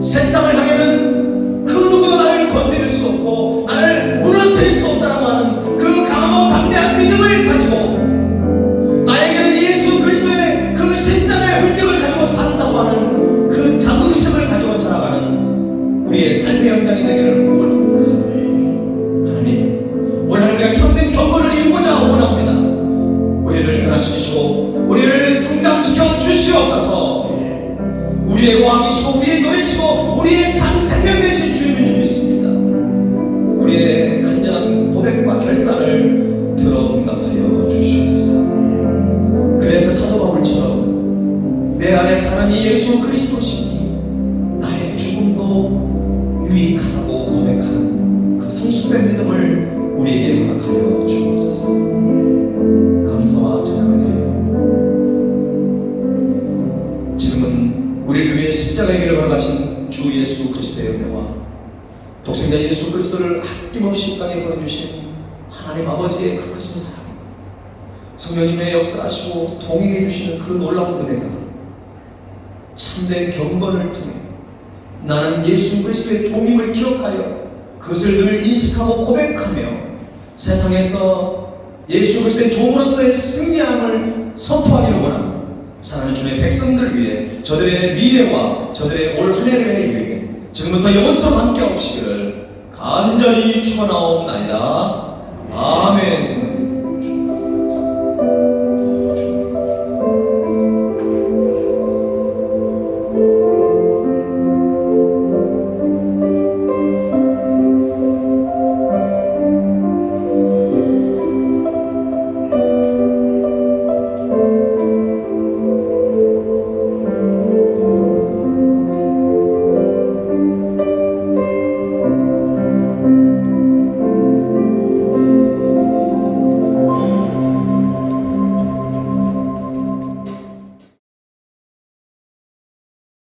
세상을 향해는 그 누구도 나를 건드릴 수 없고 나를 무너뜨릴 수 없다라고 하는 그 강하고 담대한 믿음을 가지고 나에게는 예수 그리스도의 그 십자가의 흔적을 가지고 산다고 하는 그 자긍심을 가지고 살아가는 우리의 삶의 현장이 되기를 원합니다. 하나님, 오늘 우리가 참된 경건을 이루고자 원합니다. 우리를 변화시키시고 우리를 성장시켜 주시옵소서. 우리의 왕이시고 우리의 노래시고 우리의 참 생명 되신 주님을 줄 믿습니다. 우리의 간절한 고백과 결단을 들어 응답하여 주시옵소서. 그래서 사도 바울처럼 내 안에 사는 이 예수 그리스도시니 나의 죽음도 유익하다고 고백하는 그 성숙의 믿음을 우리에게 허락하여 주옵소서. 감사와 찬양을 드려요. 지금은 우리를 위해 십자가의 길을 걸어가신 주 예수 그리스도의 은혜와 독생자 예수 그리스도를 아낌없이 이 땅에 보내주신 하나님 아버지의 그 크신 사랑, 성령님의 역사하시고 동행해 주시는 그 놀라운 은혜가 참된 경건을 통해 나는 예수 그리스도의 종임을 기억하여 그것을 늘 인식하고 고백하며 세상에서 예수 그리스도의 종으로서의 승리함을 선포하기를 원하는 사랑하는 주님의 백성들 위해 저들의 미래와 저들의 올 한 해를 위해 지금부터 영원토록 함께 하시기를 간절히 축원하옵나이다. 아멘.